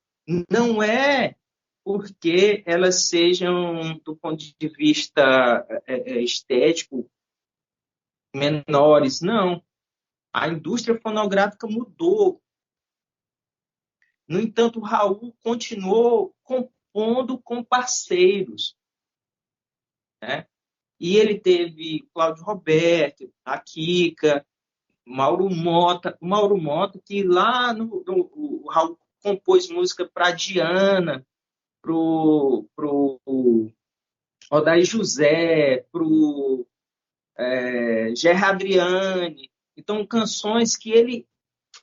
não é porque elas sejam, do ponto de vista estético, menores. Não. A indústria fonográfica mudou. No entanto, o Raul continuou compondo com parceiros, né? E ele teve Cláudio Roberto, a Kika, Mauro Mota, que lá o Raul compôs música para Diana, para o Odair José, para o Gerard Adriane. Então, canções que ele,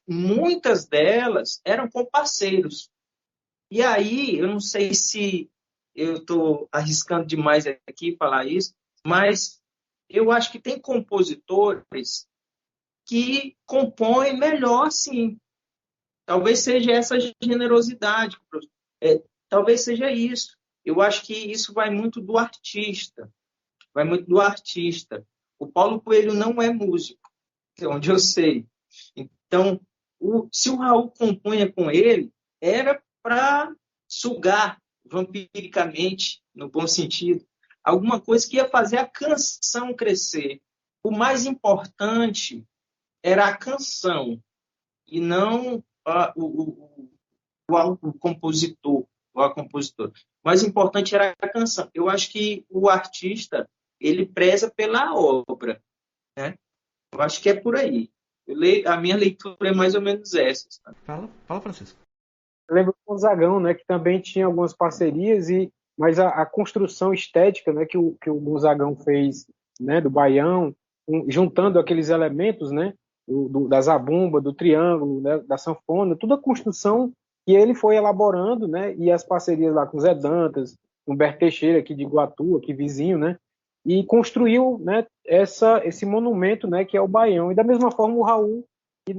muitas delas, eram com parceiros. E aí, eu não sei se eu estou arriscando demais aqui falar isso, mas eu acho que tem compositores que compõem melhor, sim. Talvez seja essa generosidade, talvez seja isso. Eu acho que isso vai muito do artista. Vai muito do artista. O Paulo Coelho não é músico, onde eu sei. Então, se o Raul compunha com ele, era para sugar vampiricamente, no bom sentido, alguma coisa que ia fazer a canção crescer. O mais importante era a canção, e não o compositor ou a compositora. O mais importante era a canção. Eu acho que o artista, ele preza pela obra, né? Eu acho que é por aí. A minha leitura é mais ou menos essa. Sabe? Fala, Francisco. Eu lembro do Gonzagão, né, que também tinha algumas parcerias, mas a construção estética, né, que o Gonzagão fez, né, do baião, juntando aqueles elementos, né, da zabumba, do triângulo, né, da sanfona, toda a construção que ele foi elaborando, né, e as parcerias lá com Zé Dantas, com Humberto Teixeira, aqui de Iguatu, aqui vizinho, né, e construiu, né, esse monumento, né, que é o baião. E da mesma forma o Raul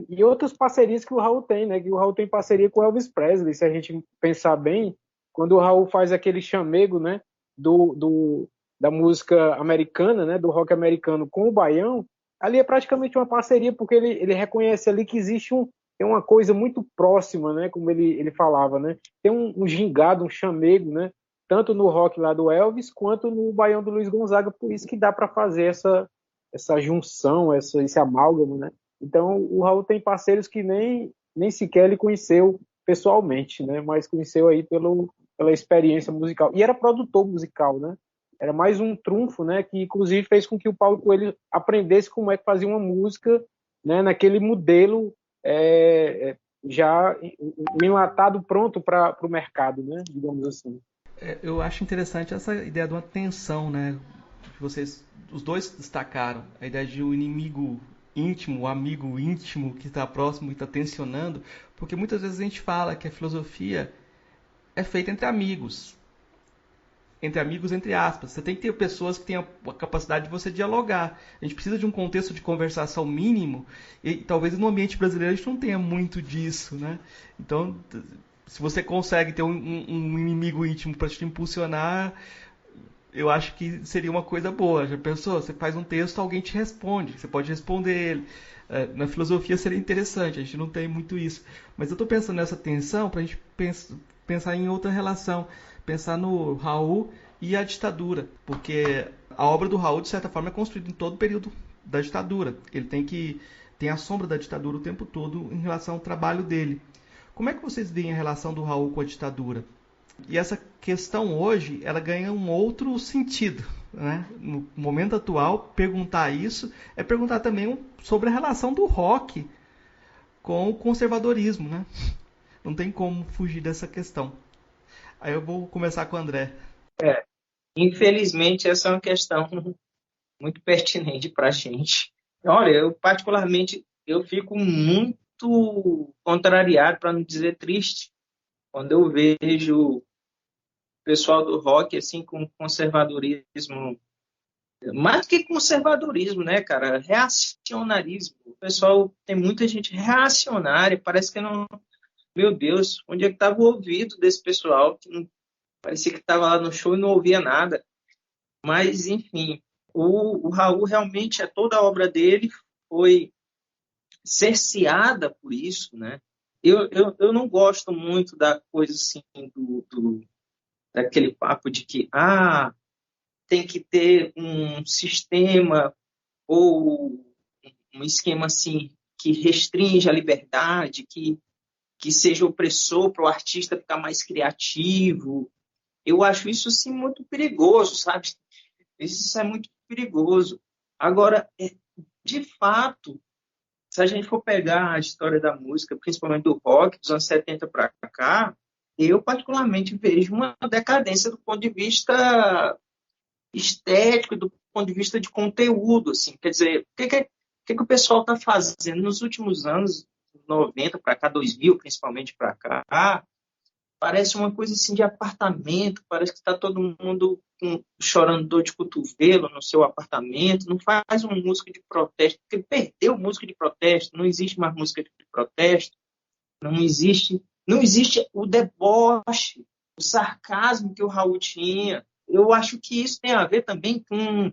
e outras parcerias que o Raul tem, né, que o Raul tem parceria com Elvis Presley, se a gente pensar bem, quando o Raul faz aquele chamego, né, da música americana, né, do rock americano com o baião, ali é praticamente uma parceria, porque ele reconhece ali que existe tem uma coisa muito próxima, né, como ele falava, né, tem um gingado, um chamego, né, tanto no rock lá do Elvis, quanto no baião do Luiz Gonzaga, por isso que dá para fazer essa junção, esse amálgama, né. Então, o Raul tem parceiros que nem sequer ele conheceu pessoalmente, né, mas conheceu aí pela experiência musical. E era produtor musical, né? Era mais um trunfo, né, que inclusive fez com que o Paulo Coelho aprendesse como é que fazia uma música, né, naquele modelo já enlatado, pronto para o mercado, né, digamos assim. Eu acho interessante essa ideia de uma tensão, né? Que os dois destacaram, a ideia de um inimigo íntimo, o amigo íntimo que está próximo e está tensionando, porque muitas vezes a gente fala que a filosofia é feita entre amigos, entre aspas. Você tem que ter pessoas que tenham a capacidade de você dialogar. A gente precisa de um contexto de conversação mínimo, e talvez no ambiente brasileiro a gente não tenha muito disso, né? Então, se você consegue ter um inimigo íntimo para te impulsionar, eu acho que seria uma coisa boa. Já pensou? Você faz um texto, alguém te responde, você pode responder ele. Na filosofia seria interessante, a gente não tem muito isso. Mas eu estou pensando nessa tensão para a gente pensar em outra relação, pensar no Raul e a ditadura, porque a obra do Raul, de certa forma, é construída em todo o período da ditadura. Ele tem a sombra da ditadura o tempo todo em relação ao trabalho dele. Como é que vocês veem a relação do Raul com a ditadura? E essa questão hoje, ela ganha um outro sentido, né? No momento atual, perguntar isso é perguntar também sobre a relação do rock com o conservadorismo, né? Não tem como fugir dessa questão. Aí eu vou começar com o André. Infelizmente, essa é uma questão muito pertinente para a gente. Olha, eu particularmente, eu fico muito contrariado, para não dizer triste, quando eu vejo o pessoal do rock assim com conservadorismo, mais do que conservadorismo, né, cara? Reacionarismo. O pessoal, tem muita gente reacionária, parece que não. Meu Deus, onde é que estava o ouvido desse pessoal? Que não, parecia que estava lá no show e não ouvia nada. Mas, enfim, o Raul realmente, toda a obra dele foi cerceada por isso, né? Eu não gosto muito da coisa assim, daquele papo de que tem que ter um sistema ou um esquema assim que restringe a liberdade, que seja opressor para o artista ficar mais criativo. Eu acho isso assim muito perigoso, sabe? Isso é muito perigoso. Agora, de fato, se a gente for pegar a história da música, principalmente do rock, dos anos 70 para cá, eu particularmente vejo uma decadência do ponto de vista estético, do ponto de vista de conteúdo. Assim. Quer dizer, o que o pessoal está fazendo nos últimos anos, 90 para cá, 2000 principalmente para cá, parece uma coisa assim de apartamento, parece que está todo mundo chorando dor de cotovelo no seu apartamento, não faz uma música de protesto, porque perdeu música de protesto, não existe mais música de protesto, não existe o deboche, o sarcasmo que o Raul tinha. Eu acho que isso tem a ver também com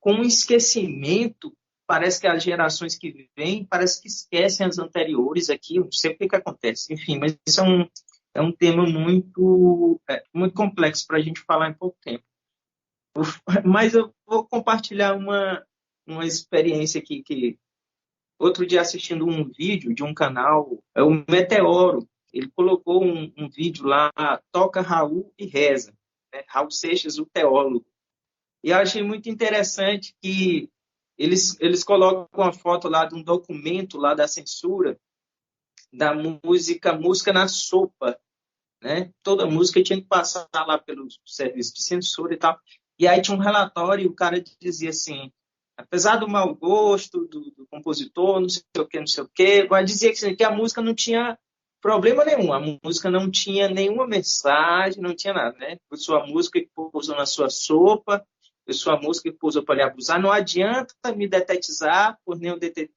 um esquecimento. Parece que as gerações que vêm, parece que esquecem as anteriores aqui, eu não sei o que acontece. Enfim, mas isso é um tema muito complexo para a gente falar em pouco tempo. Mas eu vou compartilhar uma experiência aqui, que outro dia assistindo um vídeo de um canal, é o Meteoro, ele colocou um vídeo lá, Toca Raul e Reza, né? Raul Seixas, o teólogo. E eu achei muito interessante que eles colocam uma foto lá de um documento lá da censura da música na sopa, né? Toda música tinha que passar lá pelo serviço de censura e tal. E aí tinha um relatório e o cara dizia assim, apesar do mau gosto do compositor, não sei o que, mas dizia que a música não tinha problema nenhum, a música não tinha nenhuma mensagem, não tinha nada, né? Foi sua música que pousou na sua sopa, foi sua música que pousou para lhe abusar, não adianta me detetizar por nenhum detetive.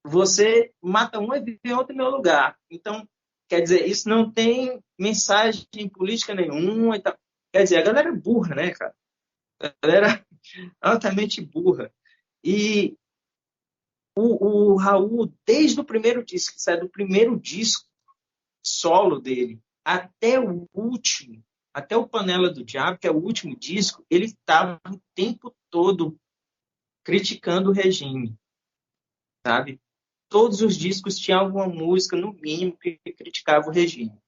Você mata um e vem outro no meu lugar. Então, quer dizer, isso não tem mensagem política nenhuma. Então, quer dizer, a galera é burra, né, cara? A galera é altamente burra. E o Raul, desde o primeiro disco, que sai do primeiro disco solo dele, até o último, até o Panela do Diabo, que é o último disco, ele estava o tempo todo criticando o regime, sabe? Todos os discos tinham alguma música, no mínimo, que criticava o regime.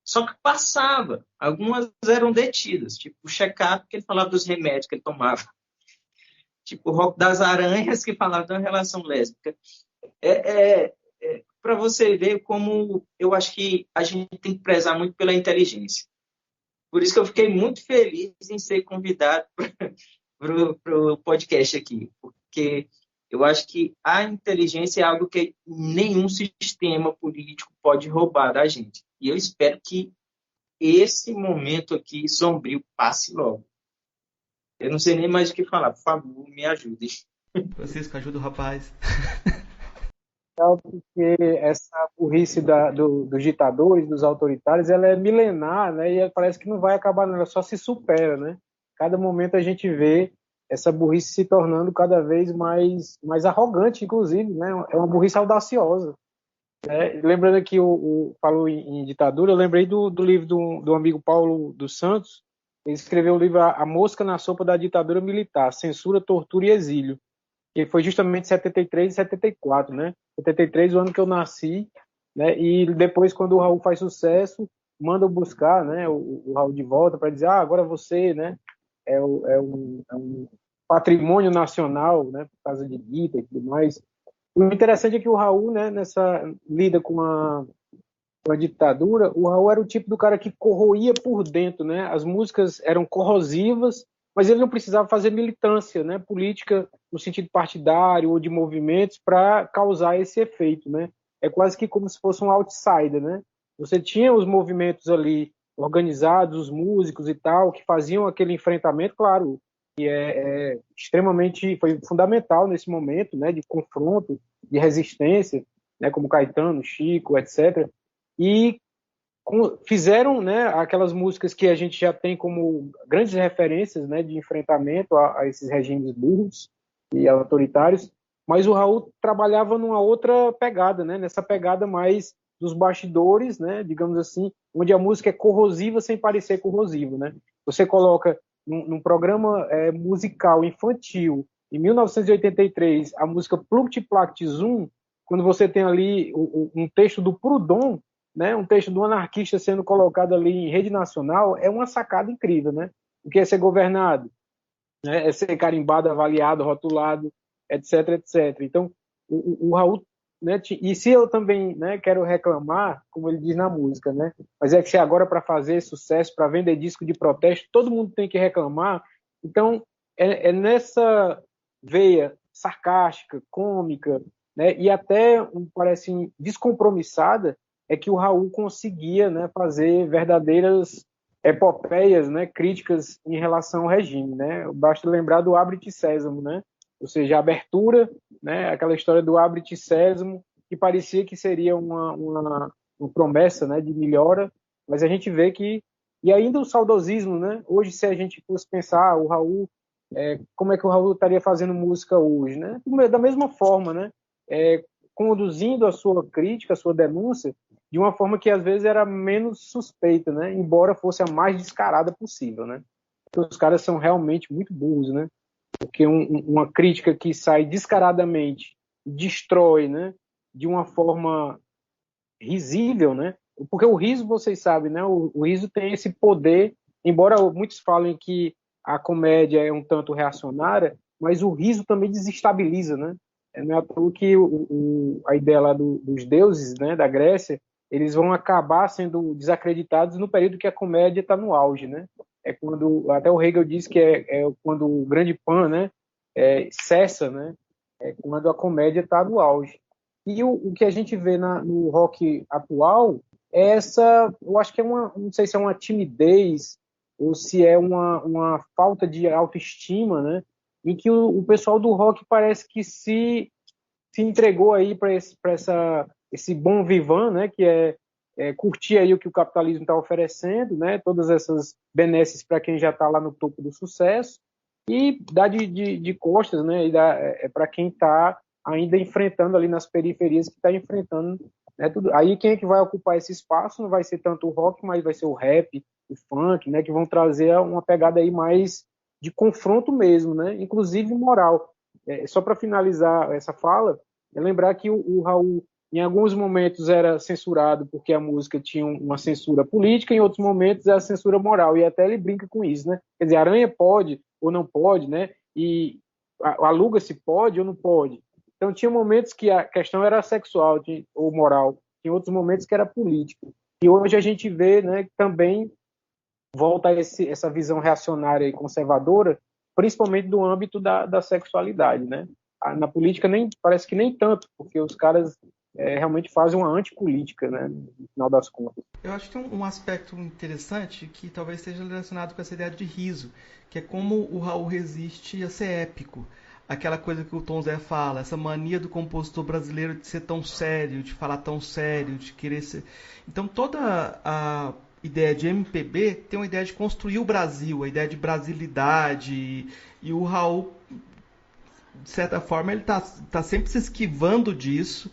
Só que passava. Algumas eram detidas, tipo o Check-up, que ele falava dos remédios que ele tomava. Tipo o Rock das Aranhas, que falava de uma relação lésbica. Para você ver como eu acho que a gente tem que prezar muito pela inteligência. Por isso que eu fiquei muito feliz em ser convidado para o podcast aqui, porque eu acho que a inteligência é algo que nenhum sistema político pode roubar da gente. E eu espero que esse momento aqui sombrio passe logo. Eu não sei nem mais o que falar. Por favor, me ajude. Francisco, ajuda o rapaz. legal porque essa burrice dos ditadores, dos autoritários, ela é milenar, né? E parece que não vai acabar, não, ela só se supera, né? Cada momento a gente vê essa burrice se tornando cada vez mais arrogante, inclusive, né? É uma burrice audaciosa. Lembrando aqui, falou em ditadura, eu lembrei do livro do amigo Paulo dos Santos. Ele escreveu o livro A Mosca na Sopa da Ditadura Militar, Censura, Tortura e Exílio, que foi justamente 73 e 74, né? 73, o ano que eu nasci, né? E depois, quando o Raul faz sucesso, manda buscar, né, o Raul de volta para dizer, agora você, né, é um patrimônio nacional, né, por causa de Guita e tudo mais. O interessante é que o Raul, né, nessa lida com a ditadura, o Raul era o tipo do cara que corroía por dentro, né? As músicas eram corrosivas, mas ele não precisava fazer militância, né, política no sentido partidário ou de movimentos para causar esse efeito, né? É quase que como se fosse um outsider, né? Você tinha os movimentos ali organizados, os músicos e tal, que faziam aquele enfrentamento, claro, que é extremamente, foi fundamental nesse momento, né, de confronto, de resistência, né, como Caetano, Chico, etc. E fizeram, né, aquelas músicas que a gente já tem como grandes referências, né, de enfrentamento a esses regimes burros e autoritários, mas o Raul trabalhava numa outra pegada, né, nessa pegada mais dos bastidores, né, digamos assim, onde a música é corrosiva sem parecer corrosiva, né? Você coloca num programa musical infantil, em 1983, a música Pluct Plact Zum, quando você tem ali um texto do Proudhon, né, um texto do anarquista sendo colocado ali em rede nacional, é uma sacada incrível, né? O que é ser governado, né? É ser carimbado, avaliado, rotulado, etc, etc. Então, o Raul, né, e se eu também, né, quero reclamar, como ele diz na música, né, mas é que se agora para fazer sucesso, para vender disco de protesto, todo mundo tem que reclamar. Então, é nessa veia sarcástica, cômica, né, e até, parece, descompromissada, é que o Raul conseguia, né, fazer verdadeiras epopeias, né, críticas em relação ao regime, né? Basta lembrar do Abre-te Sésamo, né? Ou seja, a abertura, né, aquela história do Abre-te Sésamo, que parecia que seria uma promessa, né, de melhora, mas a gente vê que, e ainda o saudosismo, né? Hoje, se a gente fosse pensar, o Raul, como é que o Raul estaria fazendo música hoje, né? Da mesma forma, né? Conduzindo a sua crítica, a sua denúncia, de uma forma que às vezes era menos suspeita, né? Embora fosse a mais descarada possível, né? Porque os caras são realmente muito burros, né? Porque uma crítica que sai descaradamente, destrói, né? De uma forma risível, né? Porque o riso, vocês sabem, né? O riso tem esse poder, embora muitos falem que a comédia é um tanto reacionária, mas o riso também desestabiliza, né? Não é à toa que a ideia lá dos deuses, né, da Grécia, eles vão acabar sendo desacreditados no período que a comédia está no auge, né? É quando, até o Hegel diz que é quando o grande Pan, né, cessa, né? É quando a comédia está no auge. E o que a gente vê no rock atual é eu acho que não sei se é uma timidez ou se é uma falta de autoestima, né? Em que o pessoal do rock parece que se entregou aí para esse bom vivant, né? Que é curtir aí o que o capitalismo está oferecendo, né? Todas essas benesses para quem já está lá no topo do sucesso e dá de costas, né? E para quem está ainda enfrentando ali nas periferias, que está enfrentando, né, tudo. Aí quem é que vai ocupar esse espaço não vai ser tanto o rock, mas vai ser o rap, o funk, né, que vão trazer uma pegada aí mais de confronto mesmo, né, inclusive moral. Só para finalizar essa fala, é lembrar que o Raul, em alguns momentos, era censurado porque a música tinha uma censura política, em outros momentos era censura moral, e até ele brinca com isso, né? Quer dizer, Aranha pode ou não pode, né? E aluga-se pode ou não pode. Então, tinha momentos que a questão era sexual ou moral, tinha outros momentos que era política. E hoje a gente vê, né, que também volta a essa visão reacionária e conservadora, principalmente do âmbito da sexualidade, né? Na política parece que nem tanto, porque os caras realmente fazem uma antipolítica, né, no final das contas. Eu acho que tem um aspecto interessante que talvez esteja relacionado com essa ideia de riso, que é como o Raul resiste a ser épico. aquela coisa que o Tom Zé fala, essa mania do compositor brasileiro de ser tão sério, de falar tão sério, de querer ser... Então toda a ideia de MPB tem uma ideia de construir o Brasil, a ideia de brasilidade, e o Raul, de certa forma, ele tá sempre se esquivando disso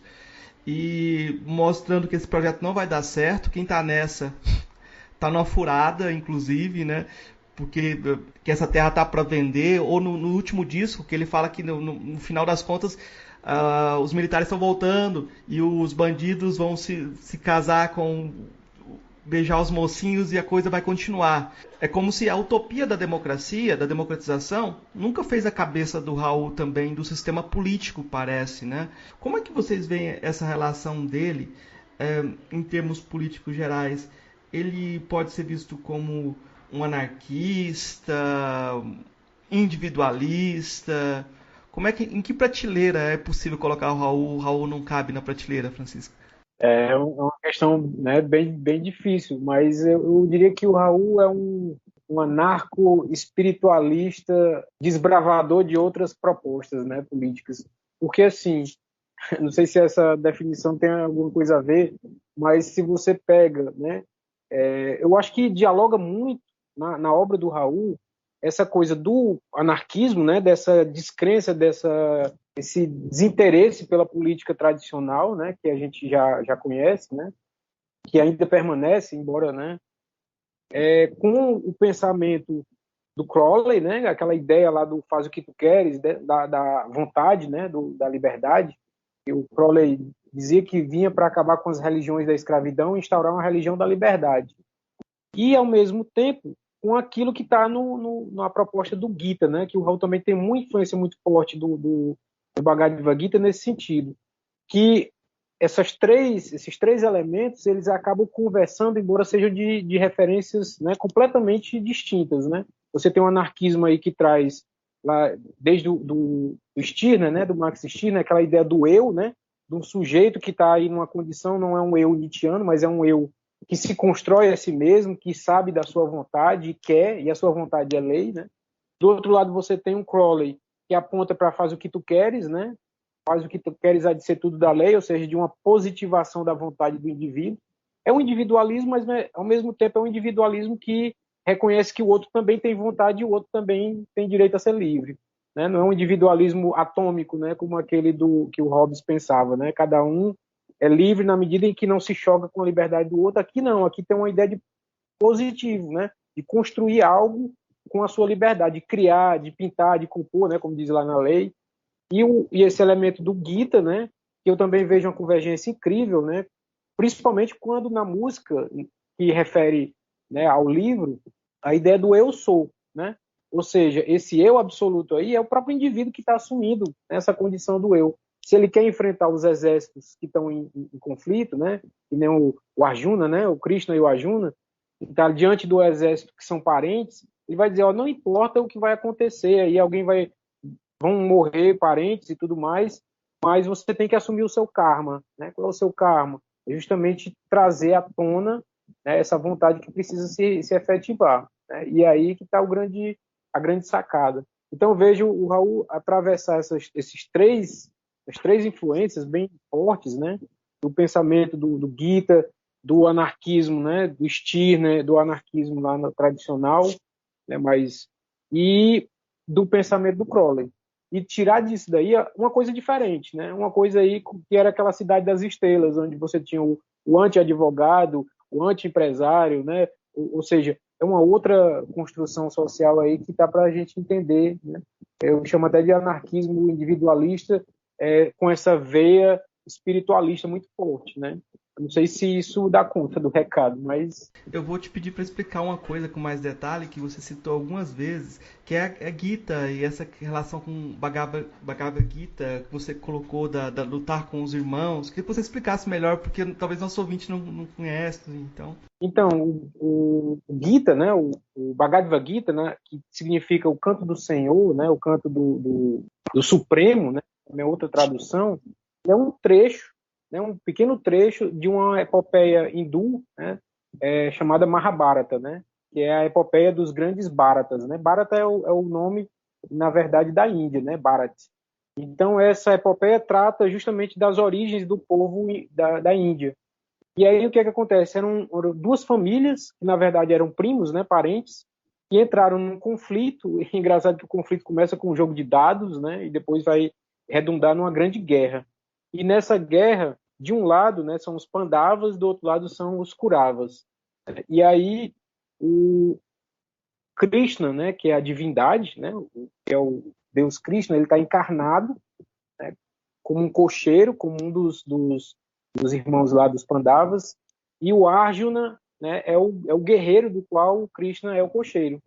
e mostrando que esse projeto não vai dar certo. Quem tá nessa tá numa furada, inclusive, né? Porque que essa terra tá para vender, ou no último disco, que ele fala que no final das contas os militares estão voltando e os bandidos vão se casar com... beijar os mocinhos e a coisa vai continuar. É como se a utopia da democracia, da democratização, nunca fez a cabeça do Raul também, do sistema político, parece, né? Como é que vocês veem essa relação dele em termos políticos gerais? Ele pode ser visto como um anarquista, individualista? Em que prateleira é possível colocar o Raul? O Raul não cabe na prateleira, Francisco? É uma questão, né, bem difícil, mas eu diria que o Raul é um anarco-espiritualista desbravador de outras propostas, né, políticas. Porque, assim, não sei se essa definição tem alguma coisa a ver, mas se você pega, né, eu acho que dialoga muito na obra do Raul essa coisa do anarquismo, né, dessa descrença, esse desinteresse pela política tradicional, né, que a gente já conhece, né, que ainda permanece, embora, né, com o pensamento do Crowley, né, aquela ideia lá do faz o que tu queres, da vontade, né, da liberdade, que o Crowley dizia que vinha para acabar com as religiões da escravidão e instaurar uma religião da liberdade. E, ao mesmo tempo, com aquilo que está na proposta do Gita, né, que o Raul também tem uma influência muito forte do Bhagavad Gita nesse sentido, que esses três elementos eles acabam conversando, embora sejam de referências, né, completamente distintas, né? Você tem um anarquismo aí que traz lá desde do Stirner, né, do Max Stirner, aquela ideia do eu, né, de um sujeito que está aí numa condição, não é um eu nietzschiano, mas é um eu que se constrói a si mesmo, que sabe da sua vontade e quer, e a sua vontade é lei, né? Do outro lado você tem um Crowley que aponta para faz o que tu queres, né? Faz o que tu queres há de ser tudo da lei, ou seja, de uma positivação da vontade do indivíduo. É um individualismo, mas, né, ao mesmo tempo é um individualismo que reconhece que o outro também tem vontade e o outro também tem direito a ser livre, né? Não é um individualismo atômico, né, como aquele que o Hobbes pensava, né? Cada um é livre na medida em que não se choca com a liberdade do outro. Aqui não, aqui tem uma ideia de positivo, né? De construir algo com a sua liberdade, de criar, de pintar, de compor, né? Como diz lá na lei. E esse elemento do Gita, né? Que eu também vejo uma convergência incrível, né? Principalmente quando na música que refere, né, ao livro, a ideia do eu sou, né? Ou seja, esse eu absoluto aí é o próprio indivíduo que está assumindo essa condição do eu. Se ele quer enfrentar os exércitos que estão em conflito, né, que nem o Arjuna, né, o Krishna e o Arjuna, está diante do exército que são parentes, ele vai dizer, ó, não importa o que vai acontecer, aí vão morrer parentes e tudo mais, mas você tem que assumir o seu karma, né? Qual é o seu karma? É justamente trazer à tona, né, essa vontade que precisa se efetivar, né? E aí que está a grande sacada. Então eu vejo o Raul atravessar as três influências bem fortes, né, do pensamento do Gita, do anarquismo, né, do Stirner, do anarquismo lá no tradicional, né, e do pensamento do Crowley. E tirar disso daí uma coisa diferente, né, uma coisa aí que era aquela cidade das estrelas, onde você tinha o anti-advogado, o anti-empresário, né, ou seja, é uma outra construção social aí que está para a gente entender, né? Eu chamo até de anarquismo individualista, com essa veia espiritualista muito forte, né? Não sei se isso dá conta do recado, mas... Eu vou te pedir para explicar uma coisa com mais detalhe, que você citou algumas vezes, que é a Gita e essa relação com Bhagavad Gita, que você colocou da lutar com os irmãos. Queria que você explicasse melhor, porque talvez nosso ouvinte não conhece, então... Então, o Gita, né, o Bhagavad Gita, né, que significa o canto do Senhor, né, o canto do Supremo, né, é outra tradução, é um trecho, né, um pequeno trecho de uma epopeia hindu, né, chamada Mahabharata, né, que é a epopeia dos grandes Bharatas, né? Bharata é o nome na verdade, da Índia, né, Bharat. Então, essa epopeia trata justamente das origens do povo da Índia. E aí, o que acontece? Eram duas famílias, que na verdade eram primos, né, parentes, que entraram num conflito. E é engraçado que o conflito começa com um jogo de dados, né, e depois vai redundar numa grande guerra. E nessa guerra, de um lado, né, são os Pandavas, do outro lado são os Kuravas. E aí, o Krishna, né, que é a divindade, né, que é o Deus Krishna, ele está encarnado, né, como um cocheiro, como um dos irmãos lá dos Pandavas, e o Arjuna, né, é o guerreiro do qual o Krishna é o cocheiro.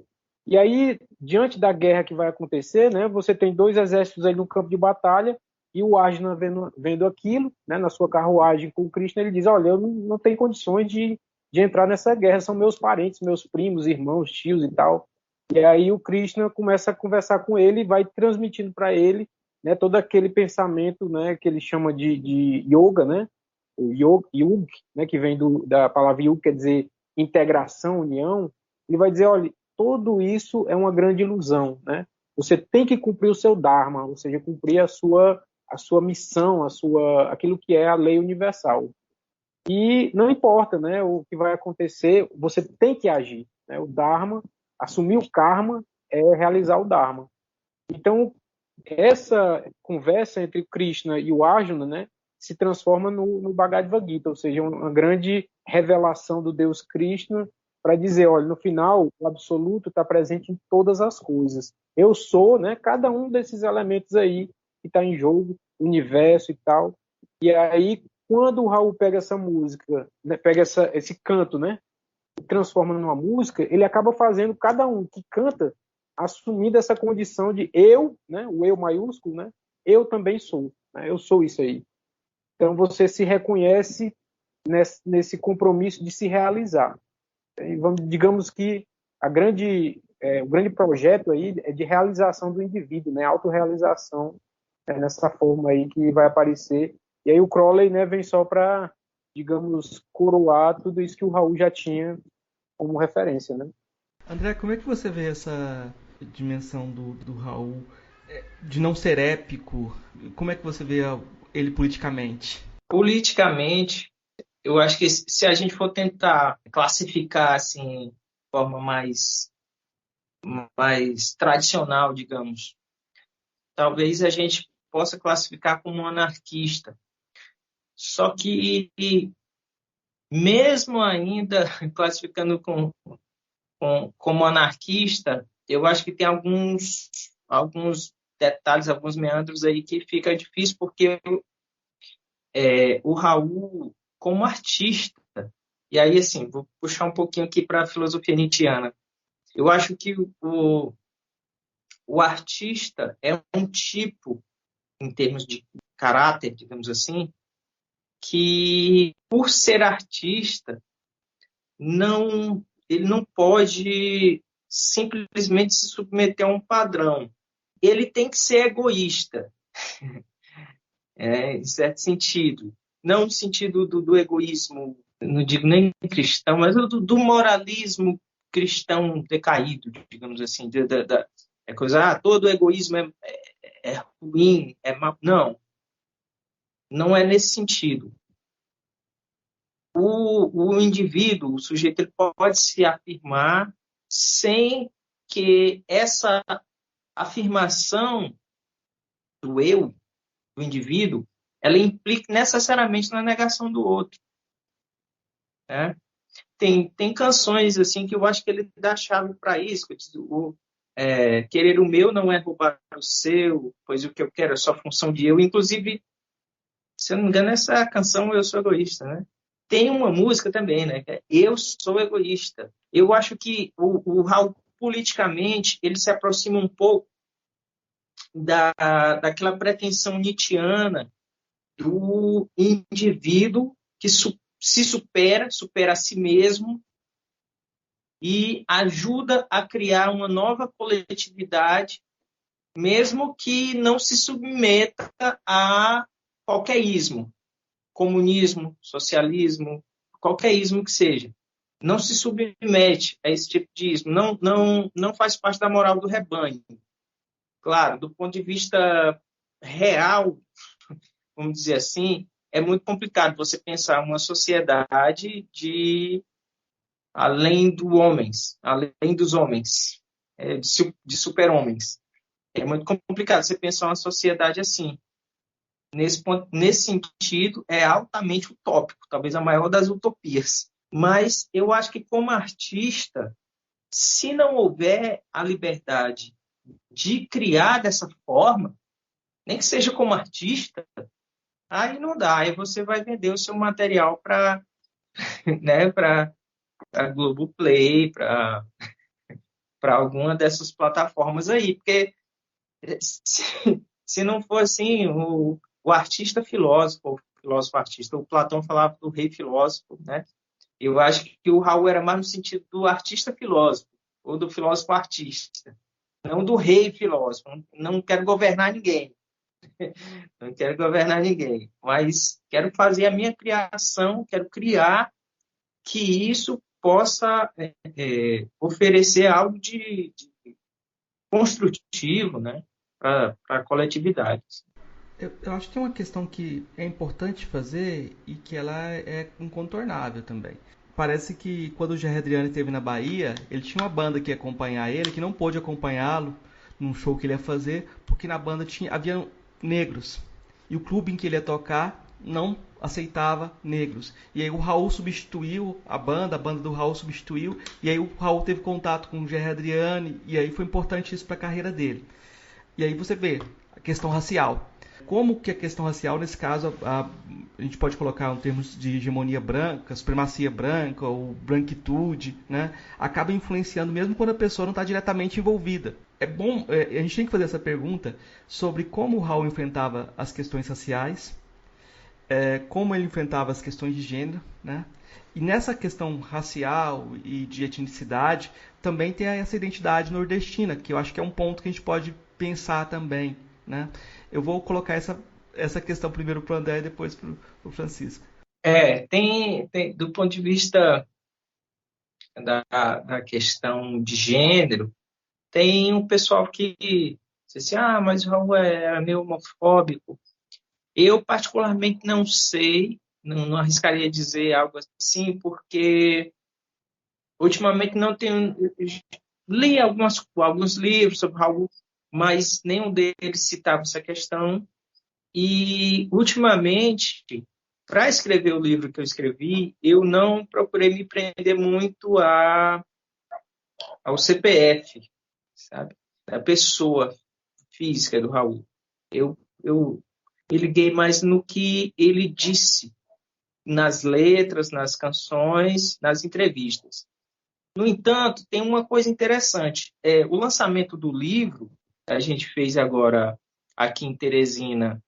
E aí, diante da guerra que vai acontecer, né, você tem dois exércitos aí no campo de batalha, e o Arjuna vendo aquilo, né, na sua carruagem com o Krishna, ele diz, olha, eu não tenho condições de entrar nessa guerra, são meus parentes, meus primos, irmãos, tios e tal. E aí o Krishna começa a conversar com ele e vai transmitindo para ele, né, todo aquele pensamento, né, que ele chama de yoga, né, o yug, né, que vem da palavra yug, quer dizer integração, união. Ele vai dizer, olha, tudo isso é uma grande ilusão, né? Você tem que cumprir o seu dharma, ou seja, cumprir a sua missão, aquilo que é a lei universal. E não importa, né, o que vai acontecer, você tem que agir, né? O dharma, assumir o karma é realizar o dharma. Então, essa conversa entre Krishna e o Arjuna, né, se transforma no Bhagavad Gita, ou seja, uma grande revelação do Deus Krishna para dizer, olha, no final, o absoluto está presente em todas as coisas. Eu sou, né, cada um desses elementos aí que está em jogo, universo e tal. E aí, quando o Raul pega essa música, né, pega esse canto, né, e transforma numa música, ele acaba fazendo cada um que canta assumindo essa condição de eu, né, o eu maiúsculo, né, eu também sou, né, eu sou isso aí. Então você se reconhece nesse compromisso de se realizar. E digamos que o grande projeto aí é de realização do indivíduo, né, autorrealização, nessa forma aí que vai aparecer. E aí o Crowley, né, vem só para, digamos, coroar tudo isso que o Raul já tinha como referência, né? André, como é que você vê essa dimensão do Raul de não ser épico? Como é que você vê ele politicamente? Politicamente, eu acho que se a gente for tentar classificar assim, de forma mais tradicional, digamos, talvez a gente possa classificar como um anarquista. Só que, mesmo ainda classificando como anarquista, eu acho que tem alguns detalhes, alguns meandros aí que fica difícil, porque o Raul, como artista, e aí, assim, vou puxar um pouquinho aqui para a filosofia nietzschiana. Eu acho que o artista é um tipo, em termos de caráter, digamos assim, que, por ser artista, ele não pode simplesmente se submeter a um padrão. Ele tem que ser egoísta, em certo sentido. Não no sentido do egoísmo, não digo nem cristão, mas do moralismo cristão decaído, digamos assim. Todo egoísmo é ruim, é mal. Não é nesse sentido. O indivíduo, o sujeito, ele pode se afirmar sem que essa afirmação do eu, do indivíduo, ela implique necessariamente na negação do outro. Né? Tem canções assim que eu acho que ele dá chave para isso. Querer o meu não é roubar o seu, pois o que eu quero é só função de eu. Inclusive, se eu não me engano, essa canção Eu Sou Egoísta, né? Tem uma música também, né? Que é Eu Sou Egoísta. Eu acho que o Raul, politicamente, ele se aproxima um pouco daquela pretensão nietzschiana do indivíduo que se supera a si mesmo e ajuda a criar uma nova coletividade, mesmo que não se submeta a qualquer ismo, comunismo, socialismo, qualquer ismo que seja. Não se submete a esse tipo de ismo, não faz parte da moral do rebanho. Claro, do ponto de vista real, vamos dizer assim, é muito complicado você pensar uma sociedade de além dos homens, de super-homens. É muito complicado você pensar uma sociedade assim. Nesse sentido, é altamente utópico, talvez a maior das utopias. Mas eu acho que, como artista, se não houver a liberdade de criar dessa forma, nem que seja como artista, aí não dá. Aí você vai vender o seu material para né, para Globoplay, para alguma dessas plataformas aí. Porque se, se não for assim, o artista filósofo, o filósofo artista, o Platão falava do rei filósofo, né? Eu acho que o Raul era mais no sentido do artista filósofo, ou do filósofo artista, não do rei filósofo. Não quero governar ninguém, não quero governar ninguém, mas quero fazer a minha criação, quero criar que isso possa oferecer algo de construtivo, né, para a coletividade. Eu acho que tem uma questão que é importante fazer e que ela é incontornável também. Parece que quando o Gerry Adriani esteve na Bahia, ele tinha uma banda que ia acompanhar ele, que não pôde acompanhá-lo num show que ele ia fazer, porque na banda havia negros. E o clube em que ele ia tocar não aceitava negros. E aí o Raul substituiu a banda do Raul substituiu, e aí o Raul teve contato com o Gerry Adriani, e aí foi importante isso para a carreira dele. E aí você vê a questão racial. Como que a questão racial, nesse caso, a gente pode colocar em termos de hegemonia branca, supremacia branca ou branquitude, né, acaba influenciando mesmo quando a pessoa não está diretamente envolvida. É bom, a gente tem que fazer essa pergunta sobre como o Raul enfrentava as questões raciais, como ele enfrentava as questões de gênero, né? E nessa questão racial e de etnicidade, também tem essa identidade nordestina, que eu acho que é um ponto que a gente pode pensar também, né? Eu vou colocar essa questão primeiro para o André e depois para o Francisco. Tem, do ponto de vista da questão de gênero, tem um pessoal que diz assim, mas o Raul é meio homofóbico. Eu, particularmente, não sei, não arriscaria dizer algo assim, porque ultimamente não tenho. Li alguns livros sobre Raul, mas nenhum deles citava essa questão. E, ultimamente, para escrever o livro que eu escrevi, eu não procurei me prender muito ao CPF, sabe? Da pessoa física do Raul. Eu me liguei mais no que ele disse nas letras, nas canções, nas entrevistas. No entanto, tem uma coisa interessante. O lançamento do livro, a gente fez agora aqui em Teresina,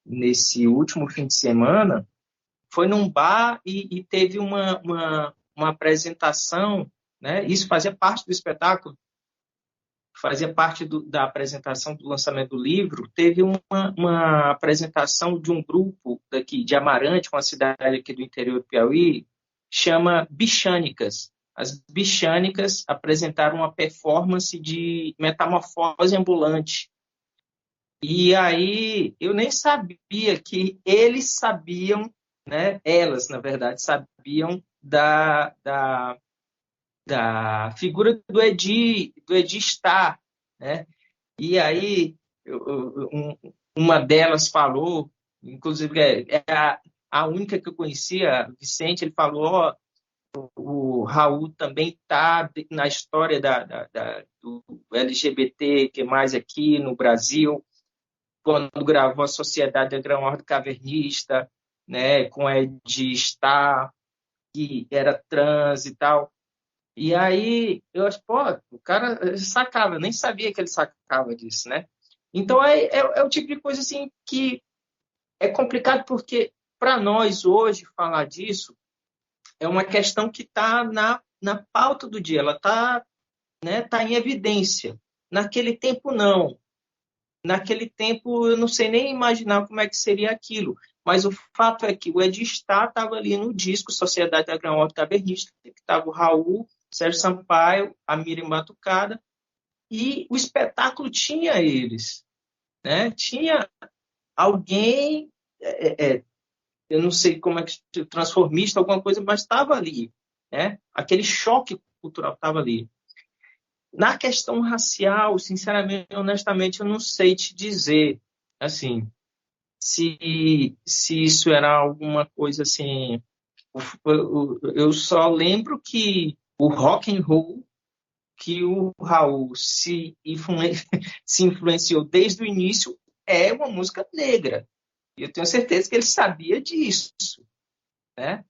nesse último fim de semana, foi num bar e teve uma apresentação, né? Isso fazia parte do espetáculo, fazia parte da apresentação do lançamento do livro. Teve uma apresentação de um grupo daqui de Amarante, uma cidade aqui do interior do Piauí, chama Bichânicas. As Bichânicas apresentaram uma performance de metamorfose ambulante. E aí eu nem sabia que eles sabiam, né? Elas, na verdade, sabiam da figura do Edi Starr, né? E aí uma delas falou, inclusive a única que eu conhecia, Vicente, ele falou, o Raul também está na história do LGBT, que mais aqui no Brasil, quando gravou a Sociedade da Grã Ordem Cavernista, né, com Edi Starr, que era trans e tal. E aí, eu acho, pô, o cara sacava, eu nem sabia que ele sacava disso, né? Então, é o tipo de coisa, assim, que é complicado porque, para nós, hoje, falar disso é uma questão que está na pauta do dia, ela está, né, tá em evidência. Naquele tempo, não. Naquele tempo, eu não sei nem imaginar como é que seria aquilo. Mas o fato é que o Edi Starr estava ali no disco Sociedade da Grã Ordem Cavernista, que estava o Raul, Sérgio Sampaio, a Miriam Batucada, e o espetáculo tinha eles, né? Tinha alguém, eu não sei como é que transformista, alguma coisa, mas estava ali, né? Aquele choque cultural estava ali. Na questão racial, sinceramente, honestamente, eu não sei te dizer, assim, se isso era alguma coisa assim. Eu só lembro que o rock and roll, que o Raul se influenciou desde o início, é uma música negra. E eu tenho certeza que ele sabia disso, né?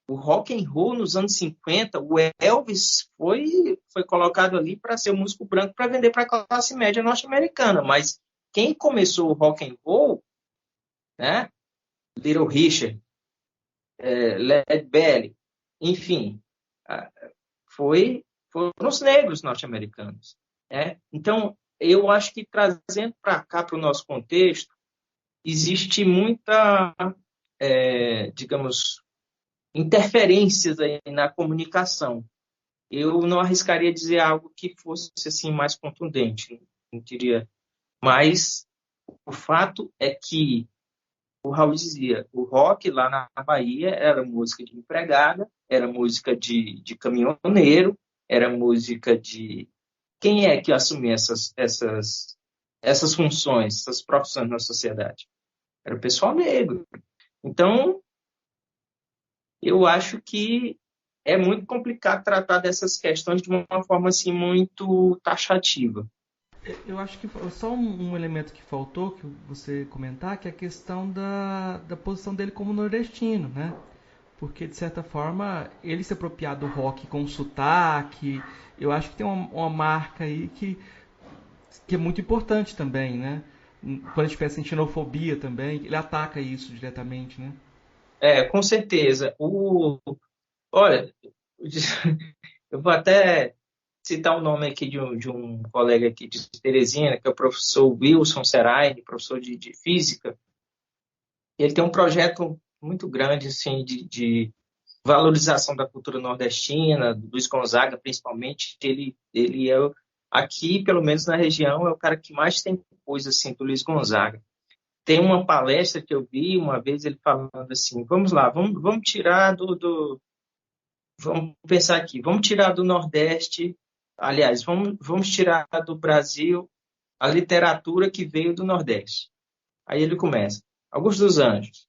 O rock and roll nos anos 50, o Elvis foi colocado ali para ser um músico branco para vender para a classe média norte-americana, mas quem começou o rock and roll, né? Little Richard, Led Belly, enfim, foram os negros norte-americanos, né? Então, eu acho que trazendo para cá, para o nosso contexto, existe muita, digamos, interferências aí na comunicação. Eu não arriscaria dizer algo que fosse assim mais contundente, não diria. Mas o fato é que o Raul dizia, o rock lá na Bahia era música de empregada, era música de caminhoneiro, era música de... Quem é que assumia essas funções, essas profissões na sociedade? Era o pessoal negro. Então, eu acho que é muito complicado tratar dessas questões de uma forma assim muito taxativa. Eu acho que só um elemento que faltou, que você comentar, que é a questão da posição dele como nordestino, né? Porque, de certa forma, ele se apropriar do rock com sotaque, eu acho que tem uma marca aí que é muito importante também, né? Quando a gente pensa em xenofobia também, ele ataca isso diretamente, né? Com certeza. Olha, eu vou até citar o nome aqui de um colega aqui de Teresina, que é o professor Wilson Serain, professor de física. Ele tem um projeto muito grande assim, de valorização da cultura nordestina, do Luiz Gonzaga, principalmente. Ele é, aqui, pelo menos na região, é o cara que mais tem coisa assim, do Luiz Gonzaga. Tem uma palestra que eu vi uma vez ele falando assim, vamos lá, vamos tirar vamos pensar aqui, vamos tirar do Nordeste, aliás, vamos tirar do Brasil a literatura que veio do Nordeste. Aí ele começa, Augusto dos Anjos,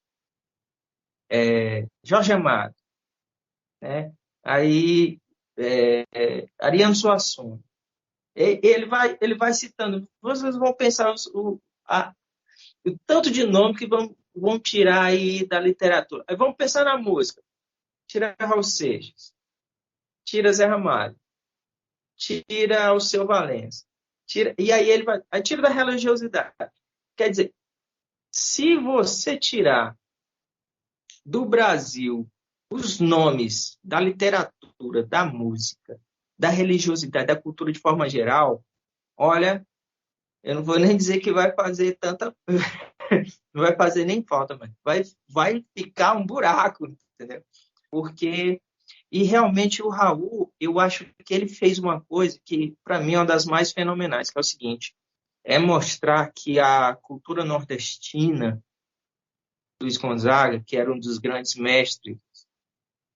Jorge Amado, né? Aí Ariano Suassuna. Ele vai citando, vocês vão pensar o tanto de nome que vão tirar aí da literatura. Aí vamos pensar na música. Tira Raul Seixas, tira Zé Ramalho, tira o Seu Valença. E aí aí tira da religiosidade. Quer dizer, se você tirar do Brasil os nomes da literatura, da música, da religiosidade, da cultura de forma geral, olha, eu não vou nem dizer que vai fazer tanta... não vai fazer nem falta, mas vai ficar um buraco, entendeu? Porque... E realmente o Raul, eu acho que ele fez uma coisa que, para mim, é uma das mais fenomenais, que é o seguinte, é mostrar que a cultura nordestina, Luiz Gonzaga, que era um dos grandes mestres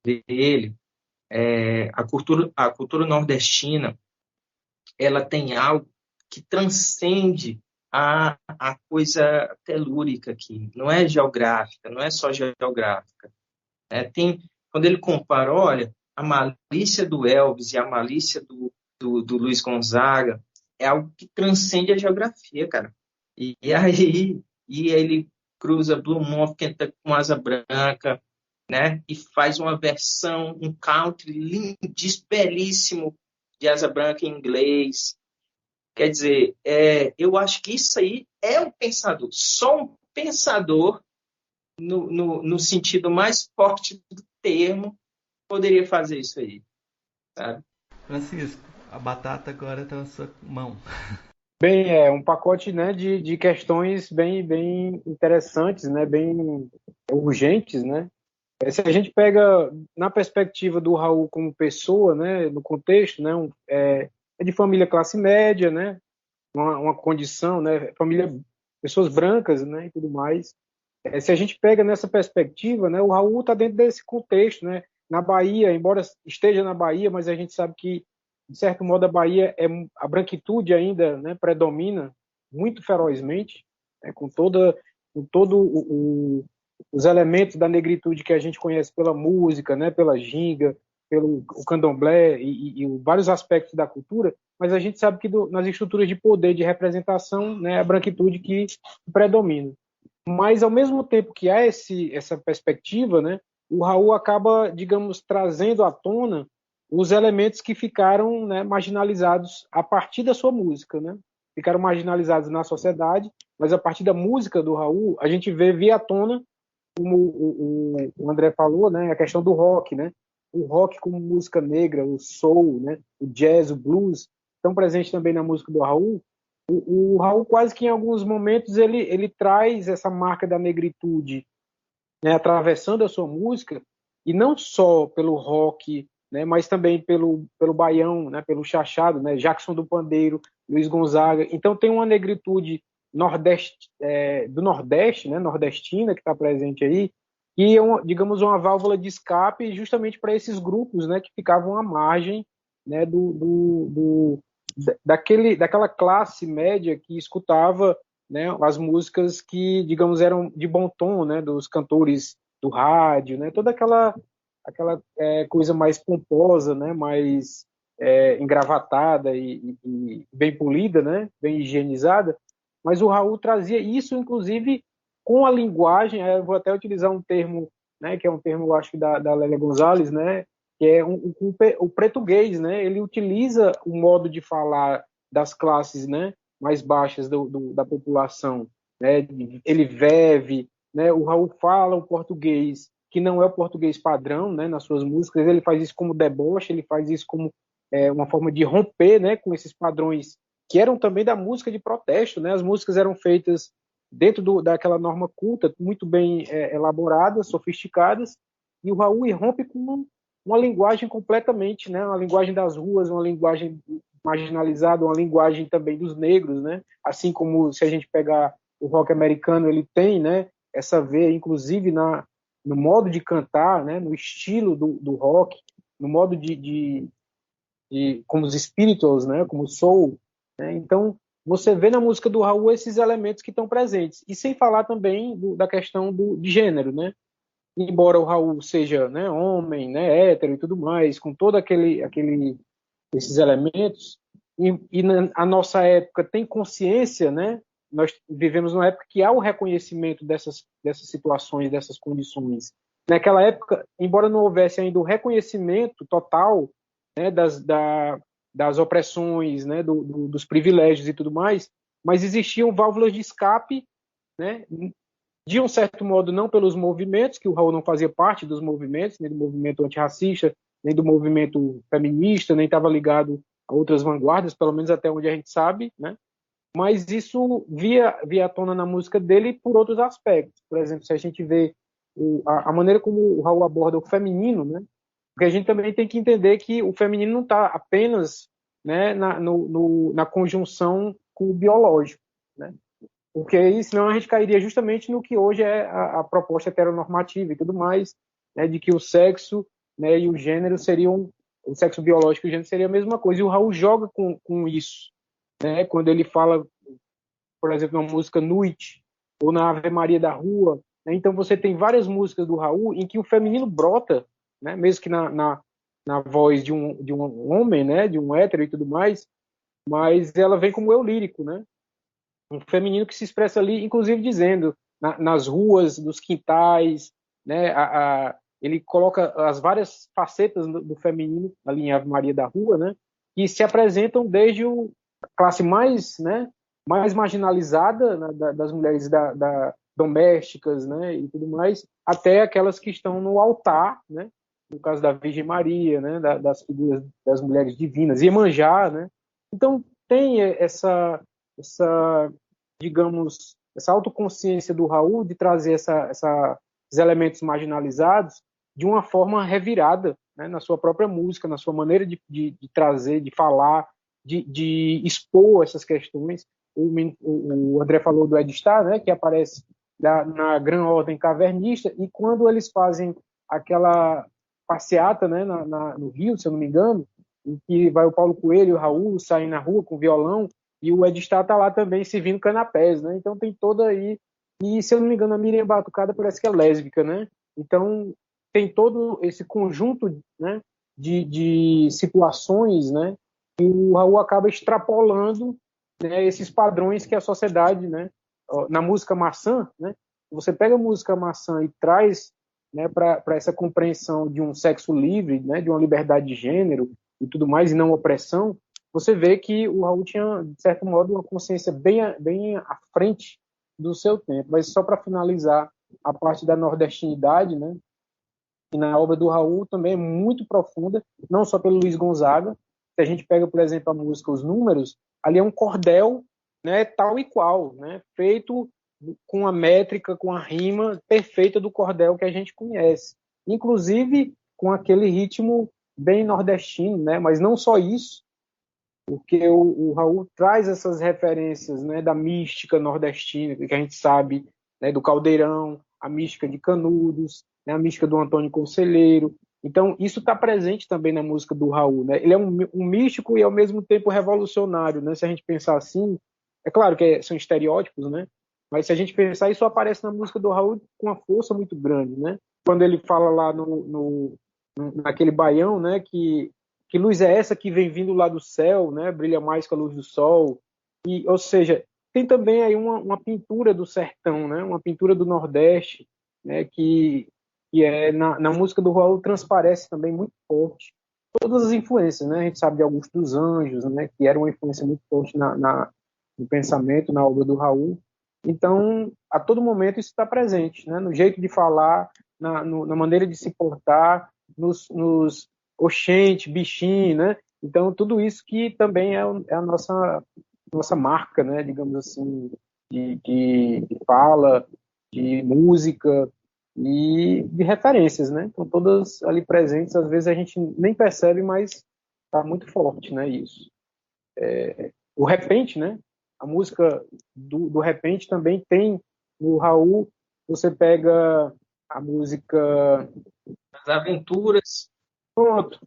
dele, a cultura nordestina, ela tem algo que transcende a coisa telúrica aqui, não é geográfica, não é só geográfica. Quando ele compara, olha, a malícia do Elvis e a malícia do Luiz Gonzaga é algo que transcende a geografia, cara. E aí ele cruza Blue Moon com Asa Branca, né? E faz uma versão, um country lindíssimo, belíssimo de Asa Branca em inglês. Quer dizer, eu acho que isso aí é um pensador. Só um pensador, no sentido mais forte do termo, poderia fazer isso aí, sabe? Francisco, a batata agora está na sua mão. Bem, é um pacote, né, de questões bem, bem interessantes, né, bem urgentes, né? Se a gente pega na perspectiva do Raul como pessoa, né, no contexto, né, é de família classe média, né? Uma condição, né? Família, pessoas brancas, né? E tudo mais. Se a gente pega nessa perspectiva, né? O Raul está dentro desse contexto, né? Na Bahia, embora esteja na Bahia, mas a gente sabe que, de certo modo, a Bahia a branquitude ainda, né? Predomina muito ferozmente, né? Com todo os elementos da negritude que a gente conhece pela música, né? Pela ginga, pelo o candomblé e vários aspectos da cultura, mas a gente sabe que nas estruturas de poder, de representação, né, é a branquitude que predomina. Mas, ao mesmo tempo que há essa perspectiva, né, o Raul acaba, digamos, trazendo à tona os elementos que ficaram, né, marginalizados a partir da sua música, né? Ficaram marginalizados na sociedade, mas a partir da música do Raul, a gente vê à tona, como o André falou, né, a questão do rock, né? O rock como música negra, o soul, né, o jazz, o blues, estão presentes também na música do Raul. O Raul, quase que em alguns momentos, ele traz essa marca da negritude, né, atravessando a sua música, e não só pelo rock, né, mas também pelo baião, né, pelo chachado, né, Jackson do Pandeiro, Luiz Gonzaga. Então tem uma negritude do Nordeste, né, nordestina, que está presente aí, e é digamos, uma válvula de escape justamente para esses grupos, né, que ficavam à margem, né, daquela classe média que escutava, né, as músicas que, digamos, eram de bom tom, né, dos cantores do rádio, né, toda aquela coisa mais pomposa, né, mais engravatada e bem polida, né, bem higienizada. Mas o Raul trazia isso, inclusive, com a linguagem. Eu vou até utilizar um termo, né, que é um termo, eu acho que da Lélia Gonzalez, né, que é o português, né? Ele utiliza o modo de falar das classes, né, mais baixas da população, né? Ele vive, né? O Raul fala o português que não é o português padrão, né, nas suas músicas. Ele faz isso como deboche, ele faz isso como uma forma de romper, né, com esses padrões que eram também da música de protesto, né? As músicas eram feitas dentro daquela norma culta, muito bem elaboradas, sofisticadas, e o Raul irrompe com uma linguagem completamente, né? Uma linguagem das ruas, uma linguagem marginalizada, uma linguagem também dos negros, né? Assim como, se a gente pegar o rock americano, ele tem, né, essa veia, inclusive no modo de cantar, né, no estilo do rock, no modo como os spirituals, né, como o soul, né? Então você vê na música do Raul esses elementos que estão presentes, e sem falar também da questão de gênero, né? Embora o Raul seja, né, homem, né, hétero e tudo mais, com todo esses elementos, e a nossa época tem consciência, né? Nós vivemos numa época que há o reconhecimento dessas situações, dessas condições. Naquela época, embora não houvesse ainda o reconhecimento total, né, das opressões, né, dos privilégios e tudo mais, mas existiam válvulas de escape, né, de um certo modo, não pelos movimentos, que o Raul não fazia parte dos movimentos, nem do movimento antirracista, nem do movimento feminista, nem estava ligado a outras vanguardas, pelo menos até onde a gente sabe, né? Mas isso via à tona na música dele por outros aspectos. Por exemplo, se a gente vê a maneira como o Raul aborda o feminino, né? Porque a gente também tem que entender que o feminino não está apenas, né, na conjunção com o biológico, né? Porque aí, senão a gente cairia justamente no que hoje é a proposta heteronormativa e tudo mais, né, de que o sexo, né, e o gênero seriam, o sexo biológico e o gênero seria a mesma coisa. E o Raul joga com isso, né, quando ele fala, por exemplo, na música Nuit, ou na Ave Maria da Rua, né? Então você tem várias músicas do Raul em que o feminino brota, né, mesmo que na voz de um homem, né, de um hétero e tudo mais, mas ela vem como eu lírico, né? Um feminino que se expressa ali, inclusive dizendo nas ruas, nos quintais, né? Ele coloca as várias facetas do feminino ali em Ave Maria da Rua, né? Que se apresentam desde a classe mais, né, mais marginalizada, né, das mulheres domésticas, né, e tudo mais, até aquelas que estão no altar, né? No caso da Virgem Maria, né? Das figuras das mulheres divinas, Iemanjá, né? Então tem digamos, essa autoconsciência do Raul de trazer esses elementos marginalizados de uma forma revirada, né, na sua própria música, na sua maneira de trazer, de falar, de expor essas questões. O André falou do Edstar, né, que aparece na Gran Ordem Cavernista, e quando eles fazem aquela passeata, né, no Rio, se eu não me engano, em que vai o Paulo Coelho e o Raul saem na rua com violão, e o Edstar está lá também servindo canapés, né? Então tem toda aí, e se eu não me engano a Miriam Batucada parece que é lésbica, né? Então tem todo esse conjunto, né, de situações, né, e o Raul acaba extrapolando, né, esses padrões que a sociedade, né, na música Maçã, né, você pega a música Maçã e traz, né, para essa compreensão de um sexo livre, né, de uma liberdade de gênero e tudo mais, e não opressão, você vê que o Raul tinha, de certo modo, uma consciência bem à frente do seu tempo. Mas só para finalizar a parte da nordestinidade, né, e na obra do Raul também é muito profunda, não só pelo Luiz Gonzaga. Se a gente pega, por exemplo, a música Os Números, ali é um cordel, né, tal e qual, né, feito com a métrica, com a rima perfeita do cordel que a gente conhece. Inclusive com aquele ritmo bem nordestino, né, mas não só isso, porque o Raul traz essas referências, né, da mística nordestina, que a gente sabe, né, do Caldeirão, a mística de Canudos, né, a mística do Antônio Conselheiro. Então, isso está presente também na música do Raul. Né? Ele é um místico e, ao mesmo tempo, revolucionário. Né? Se a gente pensar assim, é claro que são estereótipos, né? Mas se a gente pensar, isso aparece na música do Raul com uma força muito grande. Né? Quando ele fala lá naquele baião, né, que luz é essa que vem vindo lá do céu, né? Brilha mais que a luz do sol. E, ou seja, tem também aí uma pintura do sertão, né? Uma pintura do Nordeste, né? Que é na música do Raul transparece também muito forte. Todas as influências, né? A gente sabe de Augusto dos Anjos, né? Que era uma influência muito forte no pensamento, na obra do Raul. Então, a todo momento isso está presente, né? No jeito de falar, na maneira de se portar, nos oxente, bichinho, né? Então, tudo isso que também é a nossa marca, né? Digamos assim, de fala, de música e de referências, né? Estão todas ali presentes, às vezes a gente nem percebe, mas está muito forte, né? Isso. O repente, né? A música do repente também tem no Raul, você pega a música As Aventuras. Pronto,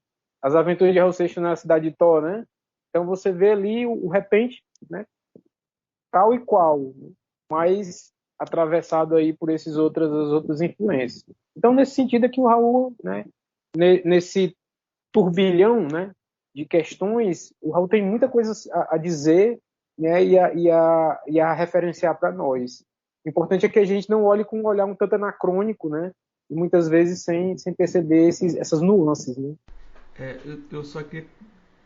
As Aventuras de Raul Seixas na Cidade de Tó, né? Então você vê ali o repente, né? Tal e qual, né? Mas atravessado aí por as outras influências. Então nesse sentido é que o Raul, né? Nesse turbilhão, né? De questões, o Raul tem muita coisa a dizer, né? E a referenciar para nós. O importante é que a gente não olhe com um olhar um tanto anacrônico, né? E muitas vezes sem perceber essas nuances, né? Eu só queria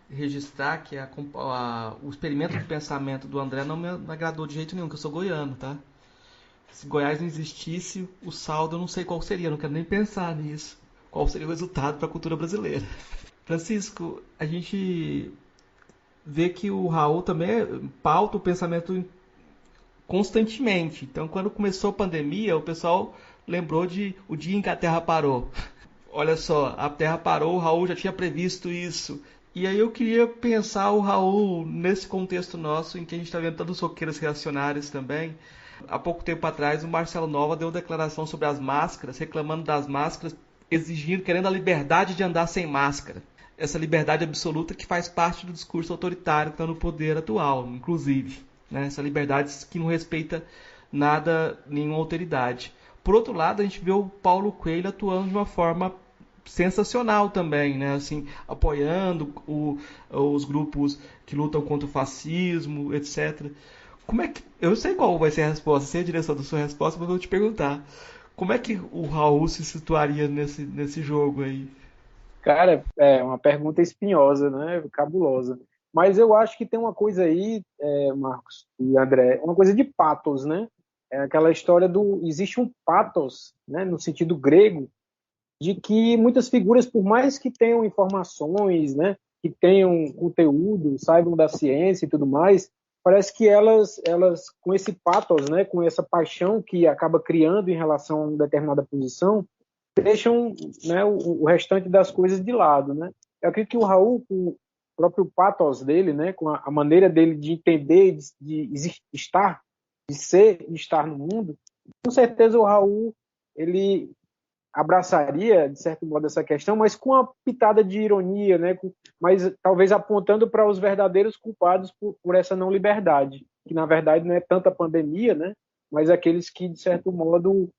registrar que o experimento de pensamento do André não me agradou de jeito nenhum, que eu sou goiano, tá? Se Goiás não existisse, o saldo eu não sei qual seria, não quero nem pensar nisso. Qual seria o resultado para a cultura brasileira? Francisco, a gente vê que o Raul também pauta o pensamento constantemente. Então, quando começou a pandemia, o pessoal lembrou de o dia em que a Terra parou. Olha só, a Terra parou, o Raul já tinha previsto isso. E aí eu queria pensar o Raul nesse contexto nosso, em que a gente está vendo tantos roqueiros reacionários também. Há pouco tempo atrás, o Marcelo Nova deu declaração sobre as máscaras, reclamando das máscaras, exigindo, querendo a liberdade de andar sem máscara. Essa liberdade absoluta que faz parte do discurso autoritário que está no poder atual, inclusive. Né? Essa liberdade que não respeita nada, nenhuma alteridade. Por outro lado, a gente vê o Paulo Coelho atuando de uma forma sensacional também, né? Assim, apoiando os grupos que lutam contra o fascismo, etc. Como é que, eu sei qual vai ser a resposta, sei a direção da sua resposta, mas vou te perguntar. Como é que o Raul se situaria nesse jogo aí? Cara, é uma pergunta espinhosa, né? Cabulosa. Mas eu acho que tem uma coisa aí, Marcos e André, uma coisa de patos, né? É aquela história existe um patos, né? No sentido grego, de que muitas figuras, por mais que tenham informações, né? Que tenham conteúdo, saibam da ciência e tudo mais, parece que elas com esse patos, né? Com essa paixão que acaba criando em relação a uma determinada posição, deixam, né, o restante das coisas de lado, né? Eu acredito que o Raul, próprio pathos dele, né, com a maneira dele de entender, estar, de ser e estar no mundo, com certeza o Raul ele abraçaria, de certo modo, essa questão, mas com uma pitada de ironia, né, mas talvez apontando para os verdadeiros culpados por essa não liberdade, que na verdade não é tanta pandemia, né, mas aqueles que, de certo modo,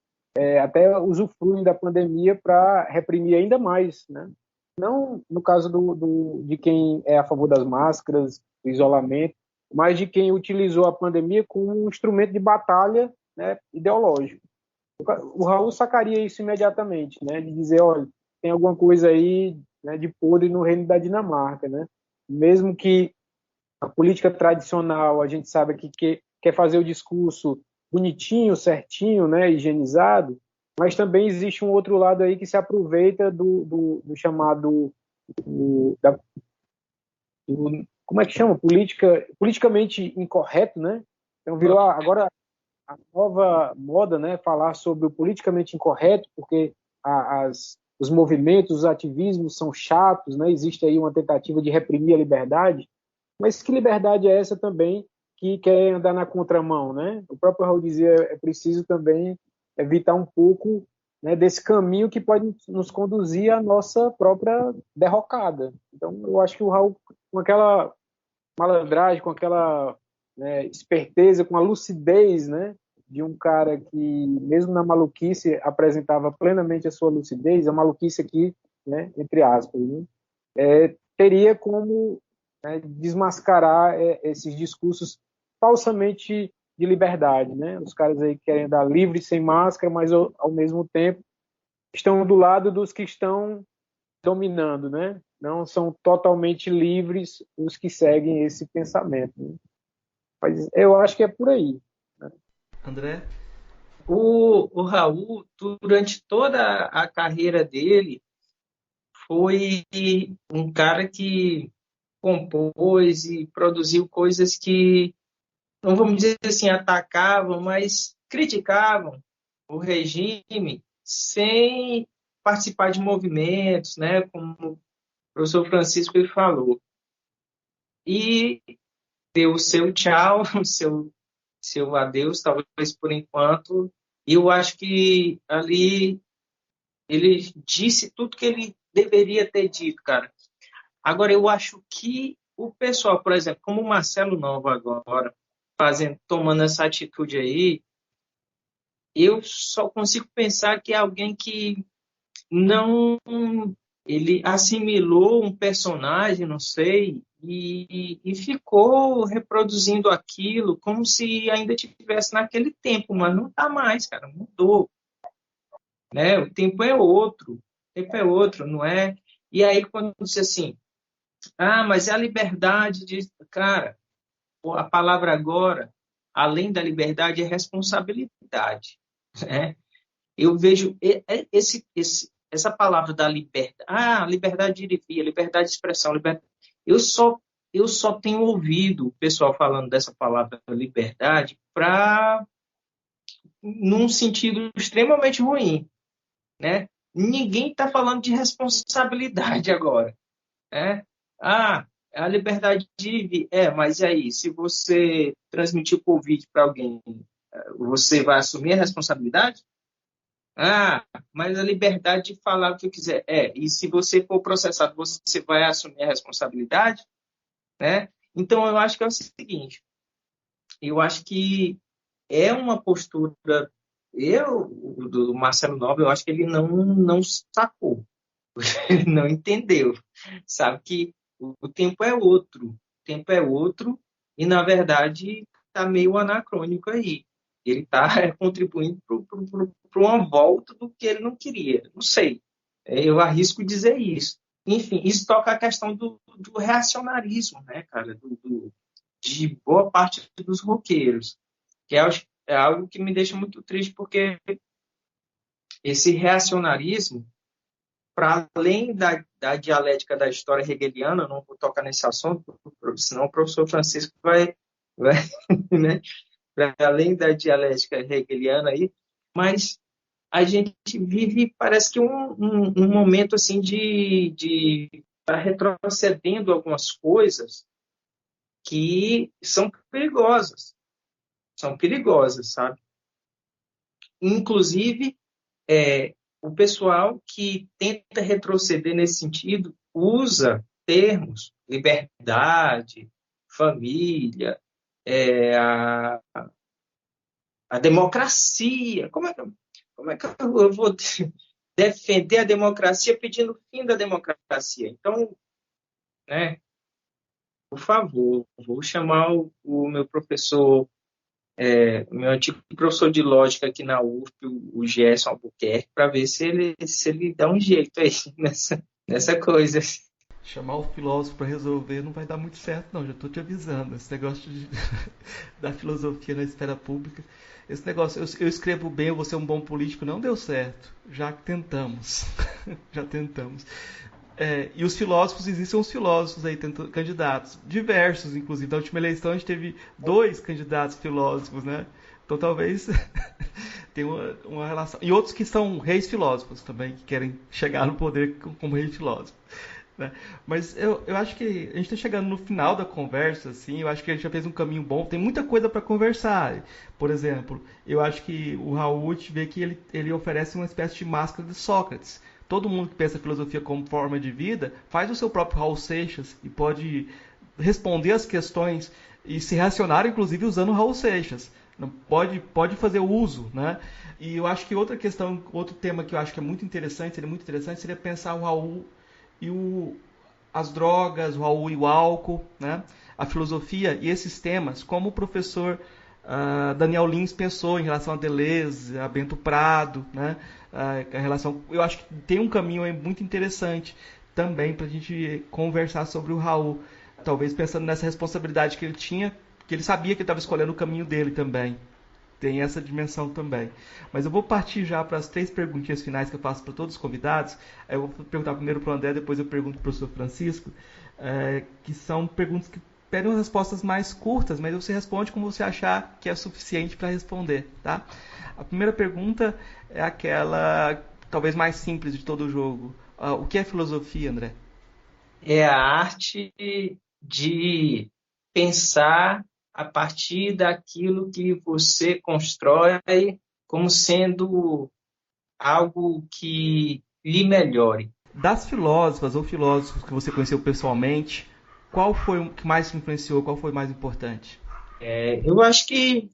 até usufruem da pandemia para reprimir ainda mais, né? Não no caso de quem é a favor das máscaras, do isolamento, mas de quem utilizou a pandemia como um instrumento de batalha, né, ideológico. O Raul sacaria isso imediatamente, né, de dizer, olha, tem alguma coisa aí, né, de podre no reino da Dinamarca, né? Mesmo que a política tradicional, a gente sabe que quer fazer o discurso bonitinho, certinho, né, higienizado, mas também existe um outro lado aí que se aproveita do chamado como é que chama? Politicamente incorreto, né? Então virou agora a nova moda, né, falar sobre o politicamente incorreto, porque os movimentos, os ativismos são chatos, né? Existe aí uma tentativa de reprimir a liberdade, mas que liberdade é essa também que quer andar na contramão, né? O próprio Raul dizia, é preciso também evitar um pouco, né, desse caminho que pode nos conduzir à nossa própria derrocada. Então, eu acho que o Raul, com aquela malandragem, com aquela, né, esperteza, com a lucidez, né, de um cara que, mesmo na maluquice, apresentava plenamente a sua lucidez, a maluquice aqui, né, entre aspas, né, teria como, né, desmascarar esses discursos falsamente de liberdade, né? Os caras aí querem dar livre sem máscara, mas ao mesmo tempo estão do lado dos que estão dominando, né? Não são totalmente livres os que seguem esse pensamento, né? Mas eu acho que é por aí, né? André? O Raul, durante toda a carreira dele, foi um cara que compôs e produziu coisas que, não vamos dizer assim, atacavam, mas criticavam o regime sem participar de movimentos, né, como o professor Francisco ele falou. E deu o seu tchau, o seu adeus, talvez por enquanto. E eu acho que ali ele disse tudo que ele deveria ter dito, cara. Agora, eu acho que o pessoal, por exemplo, como o Marcelo Nova agora, tomando essa atitude aí, eu só consigo pensar que é alguém que não... Ele assimilou um personagem, não sei, e ficou reproduzindo aquilo como se ainda estivesse naquele tempo, mas não está mais, cara, mudou, né? O tempo é outro, não é? E aí, quando disse assim, mas é a liberdade de... Cara, a palavra agora, além da liberdade, é responsabilidade, né? Eu vejo essa palavra da liberdade, liberdade de ir e vir, liberdade de expressão, liberdade... Eu só tenho ouvido o pessoal falando dessa palavra liberdade num sentido extremamente ruim, né? Ninguém está falando de responsabilidade agora, né? A liberdade de vir, mas aí, se você transmitir o Covid para alguém, você vai assumir a responsabilidade? Mas a liberdade de falar o que eu quiser. E se você for processado, você vai assumir a responsabilidade, né? Então, eu acho que é o seguinte, eu acho que é uma postura, do Marcelo Nobel, eu acho que ele não sacou, ele não entendeu, sabe que o tempo é outro e, na verdade, está meio anacrônico aí. Ele está contribuindo para uma volta do que ele não queria. Não sei. Eu arrisco dizer isso. Enfim, isso toca a questão do reacionarismo, né, cara? De boa parte dos roqueiros. Que é algo que me deixa muito triste, porque esse reacionarismo, para além da dialética da história hegeliana, eu não vou tocar nesse assunto, senão o professor Francisco vai né? Além da dialética hegeliana aí, mas a gente vive, parece que um momento assim de retrocedendo algumas coisas que são perigosas. São perigosas, sabe? Inclusive, o pessoal que tenta retroceder nesse sentido usa termos liberdade, família, a democracia. Como é que eu vou defender a democracia pedindo o fim da democracia? Então, né, por favor, vou chamar o meu professor, meu antigo professor de lógica aqui na UFP, o Gerson Albuquerque, para ver se ele dá um jeito aí nessa coisa. Chamar o filósofo para resolver não vai dar muito certo, não. Já estou te avisando. Esse negócio da filosofia na esfera pública. Esse negócio, eu escrevo bem, eu vou ser um bom político, não deu certo. Já tentamos. Já tentamos. E os filósofos, existem uns filósofos aí, candidatos, diversos, inclusive. Na última eleição a gente teve 2 candidatos filósofos, né? Então talvez tenha uma relação. E outros que são reis filósofos também, que querem chegar no poder como rei filósofo. Né? Mas eu acho que a gente está chegando no final da conversa, assim, eu acho que a gente já fez um caminho bom, tem muita coisa para conversar. Por exemplo, eu acho que o Raul vê que ele oferece uma espécie de máscara de Sócrates. Todo mundo que pensa a filosofia como forma de vida faz o seu próprio Raul Seixas e pode responder as questões e se relacionar, inclusive, usando o Raul Seixas. Pode fazer o uso, né? E eu acho que outra questão, outro tema que eu acho que é muito interessante, seria pensar o Raul e as drogas, o Raul e o álcool, né? A filosofia e esses temas, como o professor Daniel Lins pensou em relação a Deleuze, a Bento Prado, né? A relação, eu acho que tem um caminho aí muito interessante também para a gente conversar sobre o Raul, talvez pensando nessa responsabilidade que ele tinha, que ele sabia que ele estava escolhendo o caminho dele também. Tem essa dimensão também. Mas eu vou partir já para as 3 perguntinhas finais que eu faço para todos os convidados. Eu vou perguntar primeiro para o André, depois eu pergunto para o professor Francisco, que são perguntas que pedem respostas mais curtas, mas você responde como você achar que é suficiente para responder. Tá? A primeira pergunta é aquela, talvez mais simples de todo o jogo. O que é filosofia, André? É a arte de pensar a partir daquilo que você constrói como sendo algo que lhe melhore. Das filósofas ou filósofos que você conheceu pessoalmente, qual foi o que mais te influenciou? Qual foi o mais importante? Eu acho que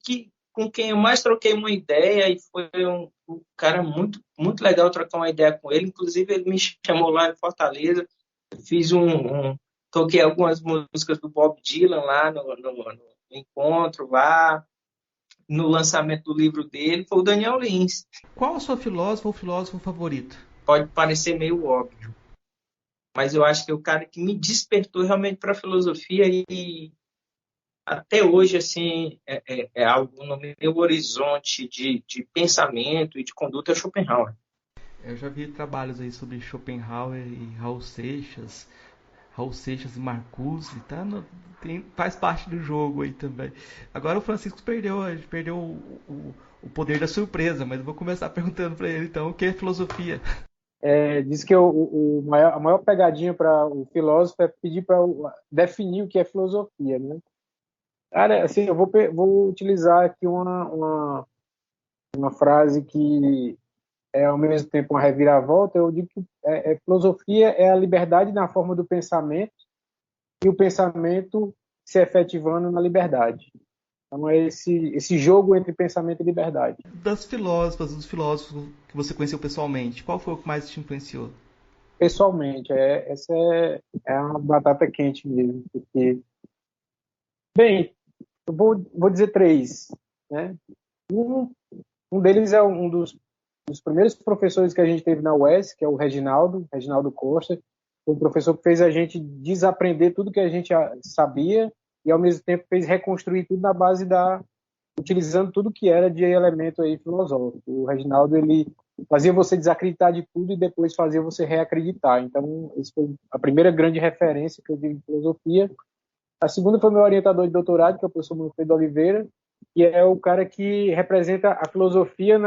com quem eu mais troquei uma ideia e foi um cara muito, muito legal trocar uma ideia com ele. Inclusive, ele me chamou lá em Fortaleza. Fiz toquei algumas músicas do Bob Dylan lá no encontro, lá no lançamento do livro dele, foi o Daniel Lins. Qual a sua filósofa ou filósofo favorito? Pode parecer meio óbvio, mas eu acho que é o cara que me despertou realmente para a filosofia e até hoje assim é algo no meu horizonte de pensamento e de conduta é Schopenhauer. Eu já vi trabalhos aí sobre Schopenhauer e Raul Seixas e Marcuse, tá? Faz parte do jogo aí também. Agora o Francisco perdeu o poder da surpresa, mas eu vou começar perguntando para ele então o que é filosofia. Diz que a maior pegadinha para o filósofo é pedir para definir o que é filosofia, né? Cara, assim, eu vou utilizar aqui uma frase que é ao mesmo tempo uma reviravolta. Eu digo que filosofia é a liberdade na forma do pensamento e o pensamento se efetivando na liberdade. Então é esse jogo entre pensamento e liberdade. Das filósofas, dos filósofos que você conheceu pessoalmente, qual foi o que mais te influenciou? Pessoalmente, essa é uma batata quente mesmo, porque... Bem, eu vou dizer 3, né? Um deles é um dos primeiros professores que a gente teve na UES, que é o Reginaldo Costa. Foi um professor que fez a gente desaprender tudo que a gente sabia e, ao mesmo tempo, fez reconstruir tudo na base utilizando tudo que era de elemento aí filosófico. O Reginaldo, ele fazia você desacreditar de tudo e depois fazia você reacreditar. Então, essa foi a primeira grande referência que eu tive em filosofia. A segunda foi meu orientador de doutorado, que é o professor Manfredo Oliveira, que é o cara que representa a filosofia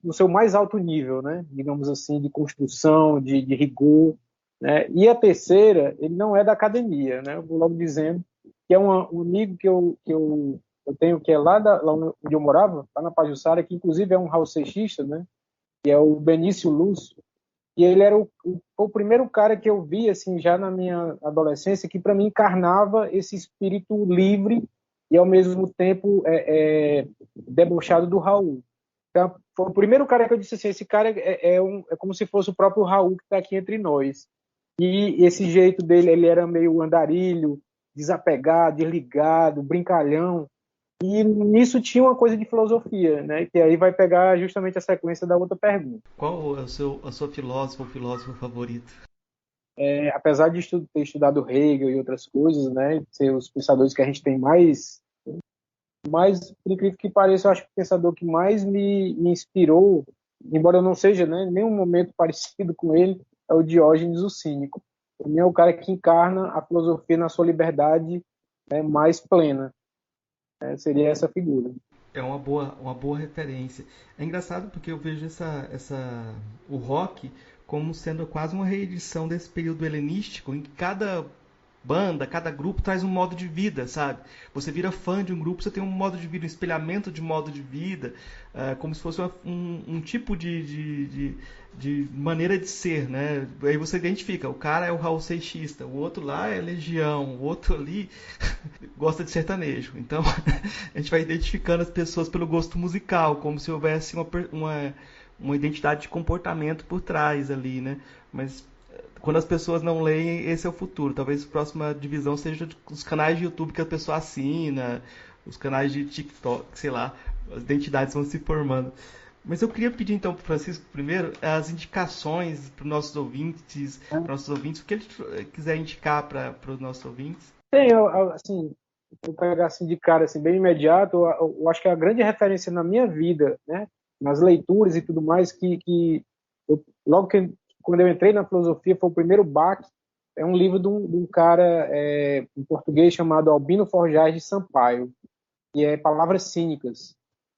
no seu mais alto nível, né? Digamos assim, de construção, de rigor. né? E a terceira, ele não é da academia, né? Eu vou logo dizendo que é um amigo que eu tenho, que é lá onde eu morava, lá na Pajuçara, que inclusive é um Raul Seixista, né? Que é o Benício Lúcio. E ele era o primeiro cara que eu vi, assim, já na minha adolescência, que para mim encarnava esse espírito livre e ao mesmo tempo debochado do Raul. Então, foi o primeiro cara que eu disse assim, esse cara é como se fosse o próprio Raul que está aqui entre nós. E esse jeito dele, ele era meio andarilho, desapegado, desligado, brincalhão. E nisso tinha uma coisa de filosofia, né? Que aí vai pegar justamente a sequência da outra pergunta. Qual é a sua filósofa ou filósofo favorito? Apesar de ter estudado Hegel e outras coisas, né? Ser os pensadores que a gente tem mais, por incrível que pareça, eu acho que o pensador que mais me inspirou, embora eu não seja, né, em nenhum momento parecido com ele, é o Diógenes o Cínico. Ele é o cara que encarna a filosofia na sua liberdade, né, mais plena. Seria essa figura. É uma boa referência. É engraçado porque eu vejo o rock como sendo quase uma reedição desse período helenístico, em que cada banda, cada grupo traz um modo de vida, sabe? Você vira fã de um grupo, você tem um modo de vida, um espelhamento de modo de vida, como se fosse um tipo de maneira de ser, né? Aí você identifica, o cara é o Raul Seixista, o outro lá é Legião, o outro ali gosta de sertanejo. Então, a gente vai identificando as pessoas pelo gosto musical, como se houvesse uma identidade de comportamento por trás ali, né? Mas quando as pessoas não leem, esse é o futuro. Talvez a próxima divisão seja os canais de YouTube que a pessoa assina, os canais de TikTok, sei lá, as identidades vão se formando. Mas eu queria pedir então para o Francisco primeiro as indicações para os nossos ouvintes, o que ele quiser indicar para os nossos ouvintes. Assim, vou pegar assim de cara, assim, bem imediato, eu acho que a grande referência na minha vida, né, nas leituras e tudo mais, logo que quando eu entrei na filosofia, foi o primeiro baque, é um livro de um cara em português chamado Albino Forjás de Sampaio, que é Palavras Cínicas.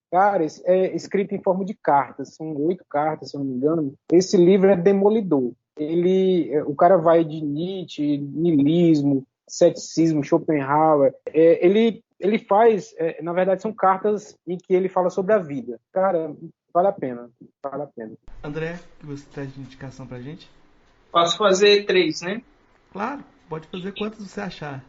Cara, é escrito em forma de cartas, são 8 cartas, se eu não me engano. Esse livro é demolidor. O cara vai de Nietzsche, niilismo, ceticismo, Schopenhauer. Ele faz, na verdade, são cartas em que ele fala sobre a vida. Cara, vale a pena, vale a pena. André, que você traz de indicação pra gente? Posso fazer 3, né? Claro, pode fazer quantas você achar.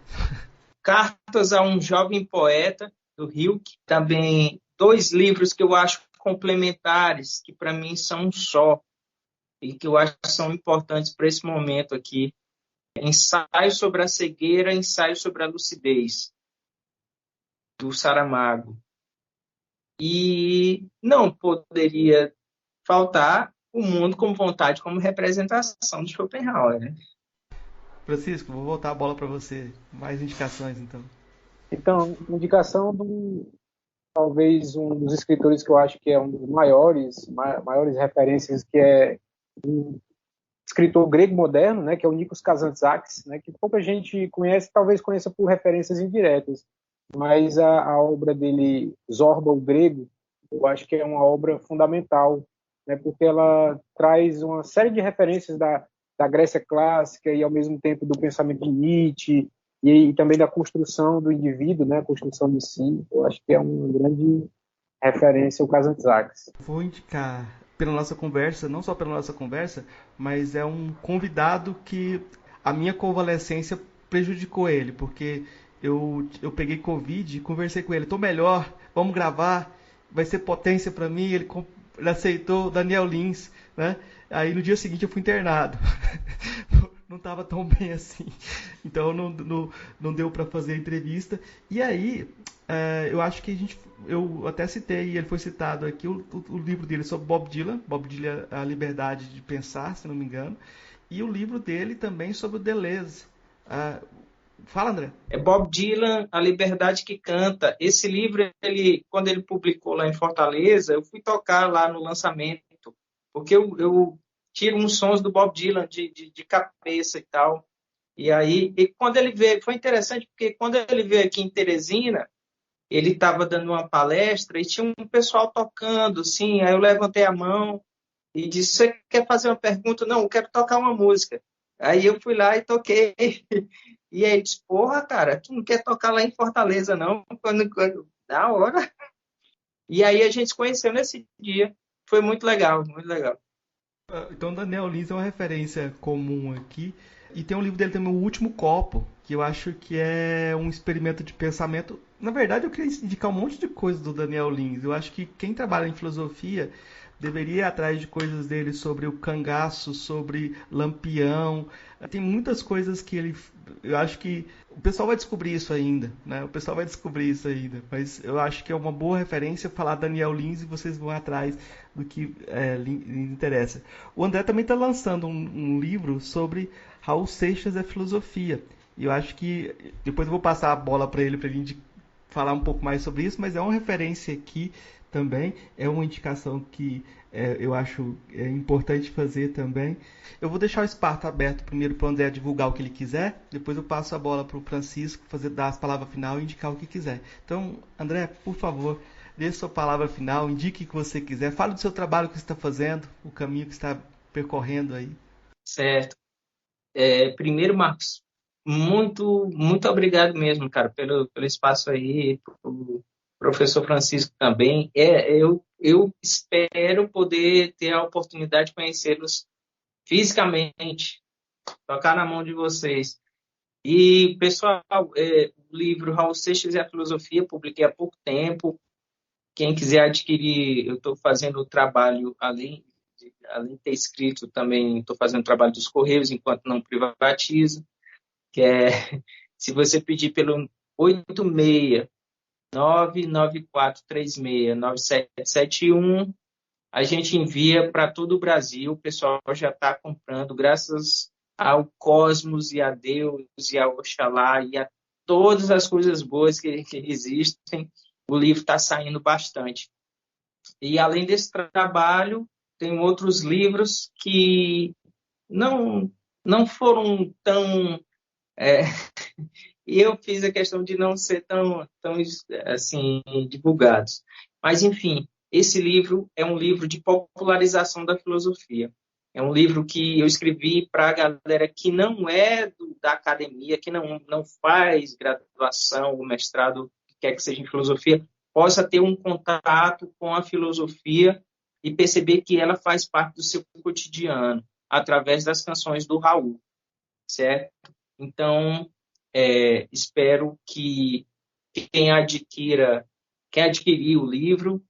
Cartas a um Jovem Poeta, do Hilke. Também 2 livros que eu acho complementares, que para mim são um só, e que eu acho que são importantes para esse momento aqui. Ensaio sobre a Cegueira, Ensaio sobre a Lucidez, do Saramago. E não poderia faltar O Mundo como Vontade como representação de Schopenhauer, né? Francisco, vou voltar a bola para você. Mais indicações, então. Então, indicação talvez um dos escritores que eu acho que é um dos maiores referências, que é um escritor grego moderno, né, que é o Nikos Kazantzakis, né, que pouca gente conhece, talvez conheça por referências indiretas, mas a obra dele, Zorba, o Grego, eu acho que é uma obra fundamental, né, porque ela traz uma série de referências da Grécia clássica e, ao mesmo tempo, do pensamento de Nietzsche e também da construção do indivíduo, né, a construção de si. Eu acho que é uma grande referência o Kazantzakis. Vou indicar pela nossa conversa, não só pela nossa conversa, mas é um convidado que a minha convalescência prejudicou ele, porque eu peguei Covid e conversei com ele, tô melhor, vamos gravar, vai ser potência para mim, ele aceitou Daniel Lins, né? Aí no dia seguinte eu fui internado. Não estava tão bem assim. Então não deu para fazer a entrevista. E aí, eu acho que eu até citei, ele foi citado aqui, o livro dele sobre Bob Dylan, A Liberdade de Pensar, se não me engano, e o livro dele também sobre o Deleuze. Fala, André. É Bob Dylan, A Liberdade que Canta. Esse livro, quando ele publicou lá em Fortaleza, eu fui tocar lá no lançamento, porque eu tiro uns sons do Bob Dylan de cabeça e tal. E aí, quando ele veio, foi interessante, porque quando ele veio aqui em Teresina, ele estava dando uma palestra e tinha um pessoal tocando, assim, aí eu levantei a mão e disse, você quer fazer uma pergunta? Não, eu quero tocar uma música. Aí eu fui lá e toquei. E aí ele disse, porra, cara, tu não quer tocar lá em Fortaleza, não? Da hora. E aí a gente se conheceu nesse dia. Foi muito legal, muito legal. Então, Daniel Lins é uma referência comum aqui. E tem um livro dele também, O Último Copo, que eu acho que é um experimento de pensamento. Na verdade, eu queria indicar um monte de coisa do Daniel Lins. Eu acho que quem trabalha em filosofia deveria ir atrás de coisas dele sobre o cangaço, sobre Lampião. Tem muitas coisas que ele. Eu acho que o pessoal vai descobrir isso ainda, né? O pessoal vai descobrir isso ainda. Mas eu acho que é uma boa referência falar Daniel Lins e vocês vão atrás do que lhes interessa. O André também está lançando um livro sobre Raul Seixas e a filosofia. E eu acho que depois eu vou passar a bola para ele falar um pouco mais sobre isso, mas é uma referência aqui também, é uma indicação que eu acho importante fazer também. Eu vou deixar o espaço aberto primeiro para o André divulgar o que ele quiser, depois eu passo a bola para o Francisco dar as palavras final e indicar o que quiser. Então, André, por favor, dê sua palavra final, indique o que você quiser, fale do seu trabalho que você está fazendo, o caminho que está percorrendo aí. Certo. Primeiro, Marcos, muito, muito obrigado mesmo, cara, pelo espaço aí, pro professor Francisco também. Eu espero poder ter a oportunidade de conhecê-los fisicamente, tocar na mão de vocês. E, pessoal, o livro Raul Seixas e a Filosofia, publiquei há pouco tempo. Quem quiser adquirir, eu estou fazendo o trabalho, além de ter escrito, também estou fazendo o trabalho dos Correios, enquanto não privatizo, que é, se você pedir pelo 86-99436-9771, a gente envia para todo o Brasil, o pessoal já está comprando, graças ao Cosmos e a Deus e a Oxalá e a todas as coisas boas que existem, o livro está saindo bastante. E além desse trabalho, tem outros livros que não, não foram tão... e eu fiz a questão de não ser tão assim, divulgados. Mas, enfim, esse livro é um livro de popularização da filosofia. É um livro que eu escrevi para a galera que não é da academia, que não faz graduação ou mestrado, que quer que seja em filosofia, possa ter um contato com a filosofia e perceber que ela faz parte do seu cotidiano, através das canções do Raul, certo? Então, espero que quem adquirir o livro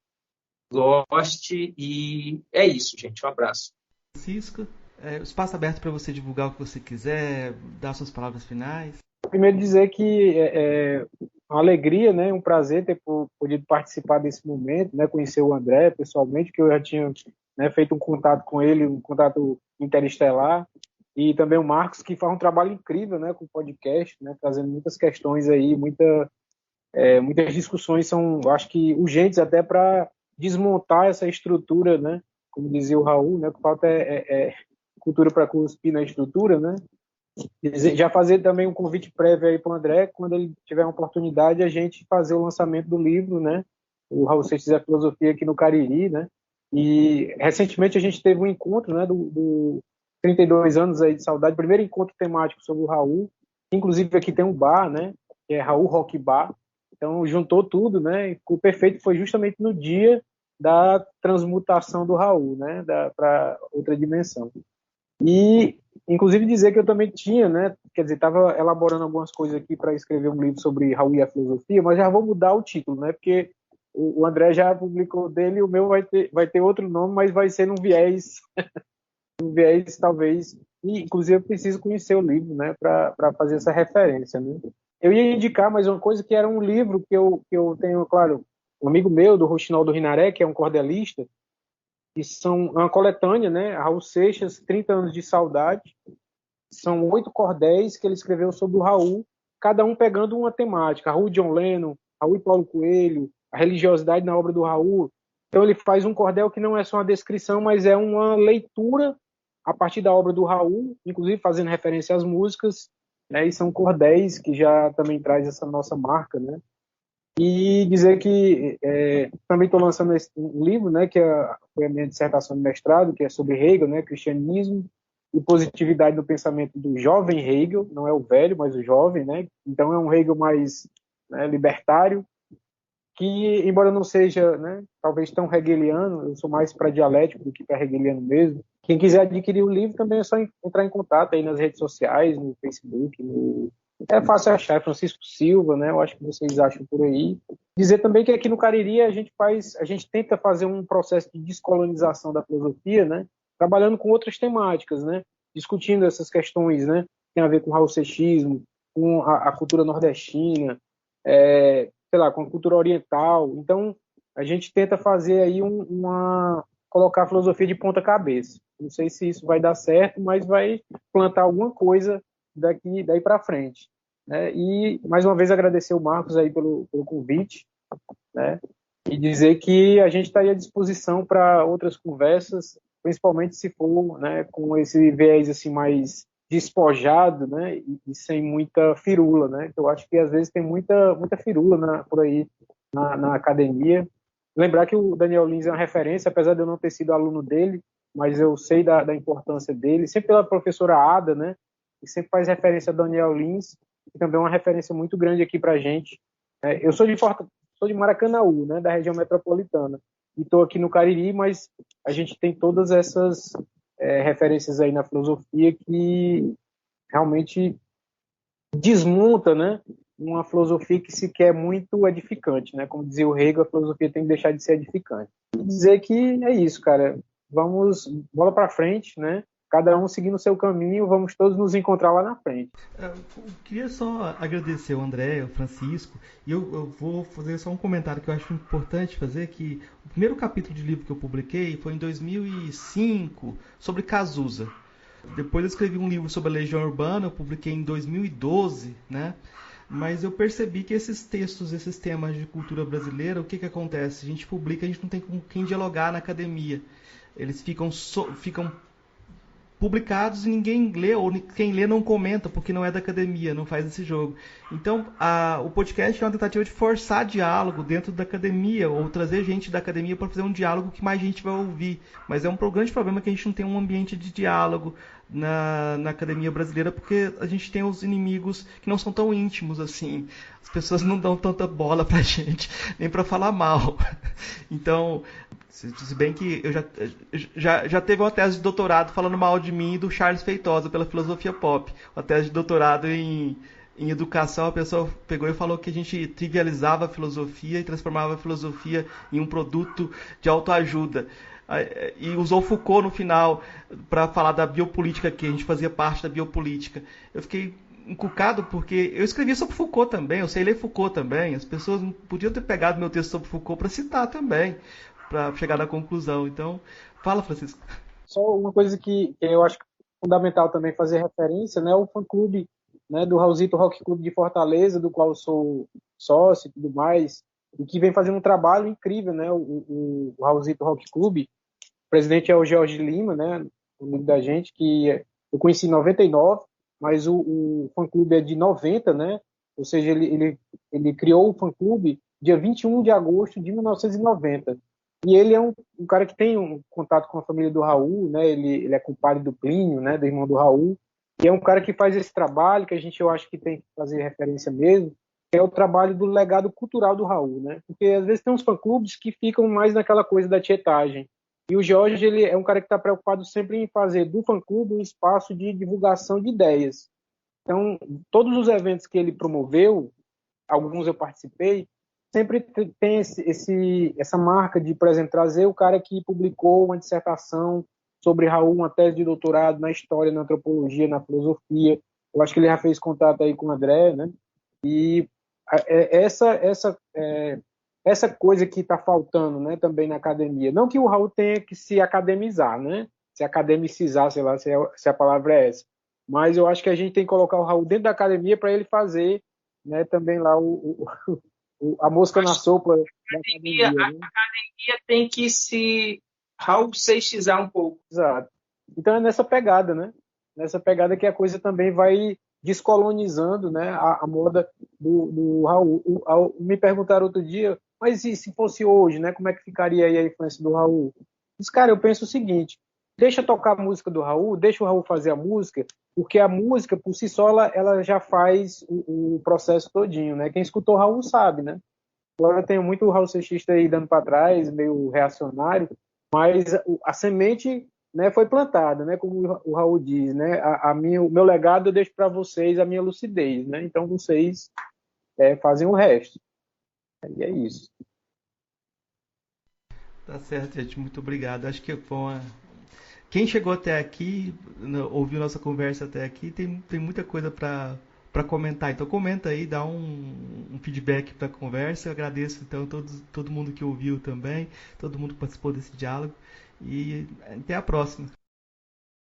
goste, e é isso, gente. Um abraço. Francisco, o espaço aberto para você divulgar o que você quiser, dar suas palavras finais. Primeiro dizer que é uma alegria, né, um prazer ter podido participar desse momento, né, conhecer o André pessoalmente, que eu já tinha, né, feito um contato com ele, um contato interestelar, e também o Marcos, que faz um trabalho incrível, né, com o podcast, né, trazendo muitas questões aí, muitas discussões são, acho que urgentes até para desmontar essa estrutura, né, como dizia o Raul, né, que falta é cultura para cuspir na estrutura, né. Já fazer também um convite prévio aí para o André, quando ele tiver uma oportunidade, a gente fazer o lançamento do livro, né? O Raul Seixas e a Filosofia aqui no Cariri, né? E recentemente a gente teve um encontro, né? Do 32 anos aí de saudade, primeiro encontro temático sobre o Raul. Inclusive aqui tem um bar, né? Que é Raul Rock Bar. Então juntou tudo, né? E ficou perfeito. Foi justamente no dia da transmutação do Raul, né? Para outra dimensão. E, inclusive, dizer que eu também tinha, né? Quer dizer, estava elaborando algumas coisas aqui para escrever um livro sobre Raul e a filosofia, mas já vou mudar o título, né? Porque o André já publicou dele, o meu vai ter outro nome, mas vai ser num viés, um viés talvez. E, inclusive, eu preciso conhecer o livro, né? Para fazer essa referência, né? Eu ia indicar mais uma coisa que era um livro que eu tenho, claro, um amigo meu, do Rochinol do Rinaré, que é um cordelista, que são uma coletânea, né? Raul Seixas, 30 anos de saudade. São 8 cordéis que ele escreveu sobre o Raul, cada um pegando uma temática. Raul e John Lennon, Raul e Paulo Coelho, a religiosidade na obra do Raul. Então ele faz um cordel que não é só uma descrição, mas é uma leitura a partir da obra do Raul, inclusive fazendo referência às músicas, né? E são cordéis que já também traz essa nossa marca, né? E dizer que também estou lançando um livro, né, que foi a minha dissertação de mestrado, que é sobre Hegel, né, cristianismo e positividade no pensamento do jovem Hegel, não é o velho, mas o jovem, né? Então é um Hegel mais, né, libertário, que, embora não seja, né, talvez tão hegeliano, eu sou mais para dialético do que para hegeliano mesmo. Quem quiser adquirir o livro também é só entrar em contato aí nas redes sociais, no Facebook, é fácil achar, Francisco Silva, né? Eu acho que vocês acham por aí. Dizer também que aqui no Cariri a gente tenta fazer um processo de descolonização da filosofia, né? Trabalhando com outras temáticas, né? Discutindo essas questões, né? Tem a ver com o raulsechismo, com a cultura nordestina, sei lá, com a cultura oriental. Então, a gente tenta fazer aí colocar a filosofia de ponta cabeça. Não sei se isso vai dar certo, mas vai plantar alguma coisa daí para frente, né? E mais uma vez agradecer o Marcos aí pelo convite, né? E dizer que a gente está aí à disposição para outras conversas, principalmente se for, né, com esse viés assim mais despojado, né, e sem muita firula, né? Eu acho que às vezes tem muita firula por aí na academia. Lembrar que o Daniel Lins é uma referência, apesar de eu não ter sido aluno dele, mas eu sei da importância dele, sempre pela professora Ada, né? Que sempre faz referência a Daniel Lins, que também é uma referência muito grande aqui para a gente. Eu sou de Maracanaú, né, da região metropolitana, e estou aqui no Cariri, mas a gente tem todas essas referências aí na filosofia que realmente desmonta, né, uma filosofia que se quer muito edificante, né? Como dizia o Hegel, a filosofia tem que deixar de ser edificante. E dizer que é isso, cara. Vamos, bola para frente, né? Cada um seguindo o seu caminho, vamos todos nos encontrar lá na frente. Eu queria só agradecer o André, o Francisco, e eu vou fazer só um comentário que eu acho importante fazer, que o primeiro capítulo de livro que eu publiquei foi em 2005, sobre Cazuza. Depois eu escrevi um livro sobre a Legião Urbana, eu publiquei em 2012, né? Mas eu percebi que esses textos, esses temas de cultura brasileira, o que acontece? A gente publica, a gente não tem com quem dialogar na academia. Eles ficam publicados e ninguém lê, ou quem lê não comenta, porque não é da academia, não faz esse jogo. Então, o podcast é uma tentativa de forçar diálogo dentro da academia, ou trazer gente da academia para fazer um diálogo que mais gente vai ouvir. Mas é um grande problema que a gente não tem um ambiente de diálogo na academia brasileira, porque a gente tem os inimigos que não são tão íntimos assim. As pessoas não dão tanta bola pra gente, nem para falar mal. Então, se bem que eu já teve uma tese de doutorado falando mal de mim e do Charles Feitosa pela filosofia pop. Uma tese de doutorado em educação, a pessoa pegou e falou que a gente trivializava a filosofia e transformava a filosofia em um produto de autoajuda. E usou Foucault no final para falar da biopolítica, que a gente fazia parte da biopolítica. Eu fiquei encucado porque eu escrevi sobre Foucault também, eu sei ler Foucault também. As pessoas podiam ter pegado meu texto sobre Foucault para citar também, para chegar na conclusão. Então, fala, Francisco. Só uma coisa que eu acho fundamental também fazer referência, né, o fã-clube, né, do Raulzito Rock Club de Fortaleza, do qual eu sou sócio e tudo mais, e que vem fazendo um trabalho incrível, né, o Raulzito Rock Club. O presidente é o Jorge Lima, né, amigo da gente, que eu conheci em 99, mas o fã-clube é de 90, né, ou seja, ele criou o fã-clube dia 21 de agosto de 1990. E ele é um cara que tem um contato com a família do Raul, né? Ele é compadre do Plínio, né? Do irmão do Raul. E é um cara que faz esse trabalho que eu acho que tem que fazer referência mesmo, que é o trabalho do legado cultural do Raul, né? Porque às vezes tem uns fã-clubes que ficam mais naquela coisa da tietagem. E o Jorge, ele é um cara que está preocupado sempre em fazer do fã-clube um espaço de divulgação de ideias. Então, todos os eventos que ele promoveu, alguns eu participei, sempre tem essa marca de, por exemplo, trazer o cara que publicou uma dissertação sobre Raul, uma tese de doutorado na história, na antropologia, na filosofia. Eu acho que ele já fez contato aí com o André, né? E essa coisa que está faltando, né, também na academia. Não que o Raul tenha que se academizar, né? Se academicizar, sei lá, se a palavra é essa. Mas eu acho que a gente tem que colocar o Raul dentro da academia para ele fazer, né, também lá a mosca na sopa da academia. A academia tem que se raulseixizar um pouco. Exato. Então é nessa pegada, né? Nessa pegada que a coisa também vai descolonizando, né, a moda do Raul. Me perguntaram outro dia, mas e se fosse hoje, né? Como é que ficaria aí a influência do Raul? Mas, cara, eu penso o seguinte, deixa tocar a música do Raul, deixa o Raul fazer a música, porque a música, por si só, ela já faz o processo todinho, né? Quem escutou o Raul sabe, né? Agora eu tenho muito Raul Seixista aí dando para trás, meio reacionário, mas a semente, né, foi plantada, né? Como o Raul diz, né? O meu legado eu deixo para vocês, a minha lucidez, né? Então vocês fazem o resto. E é isso. Tá certo, gente. Muito obrigado. Acho que foi uma... Quem chegou até aqui, ouviu nossa conversa até aqui, tem muita coisa para comentar. Então comenta aí, dá um feedback para a conversa. Eu agradeço então todo mundo que ouviu também, todo mundo que participou desse diálogo. E até a próxima.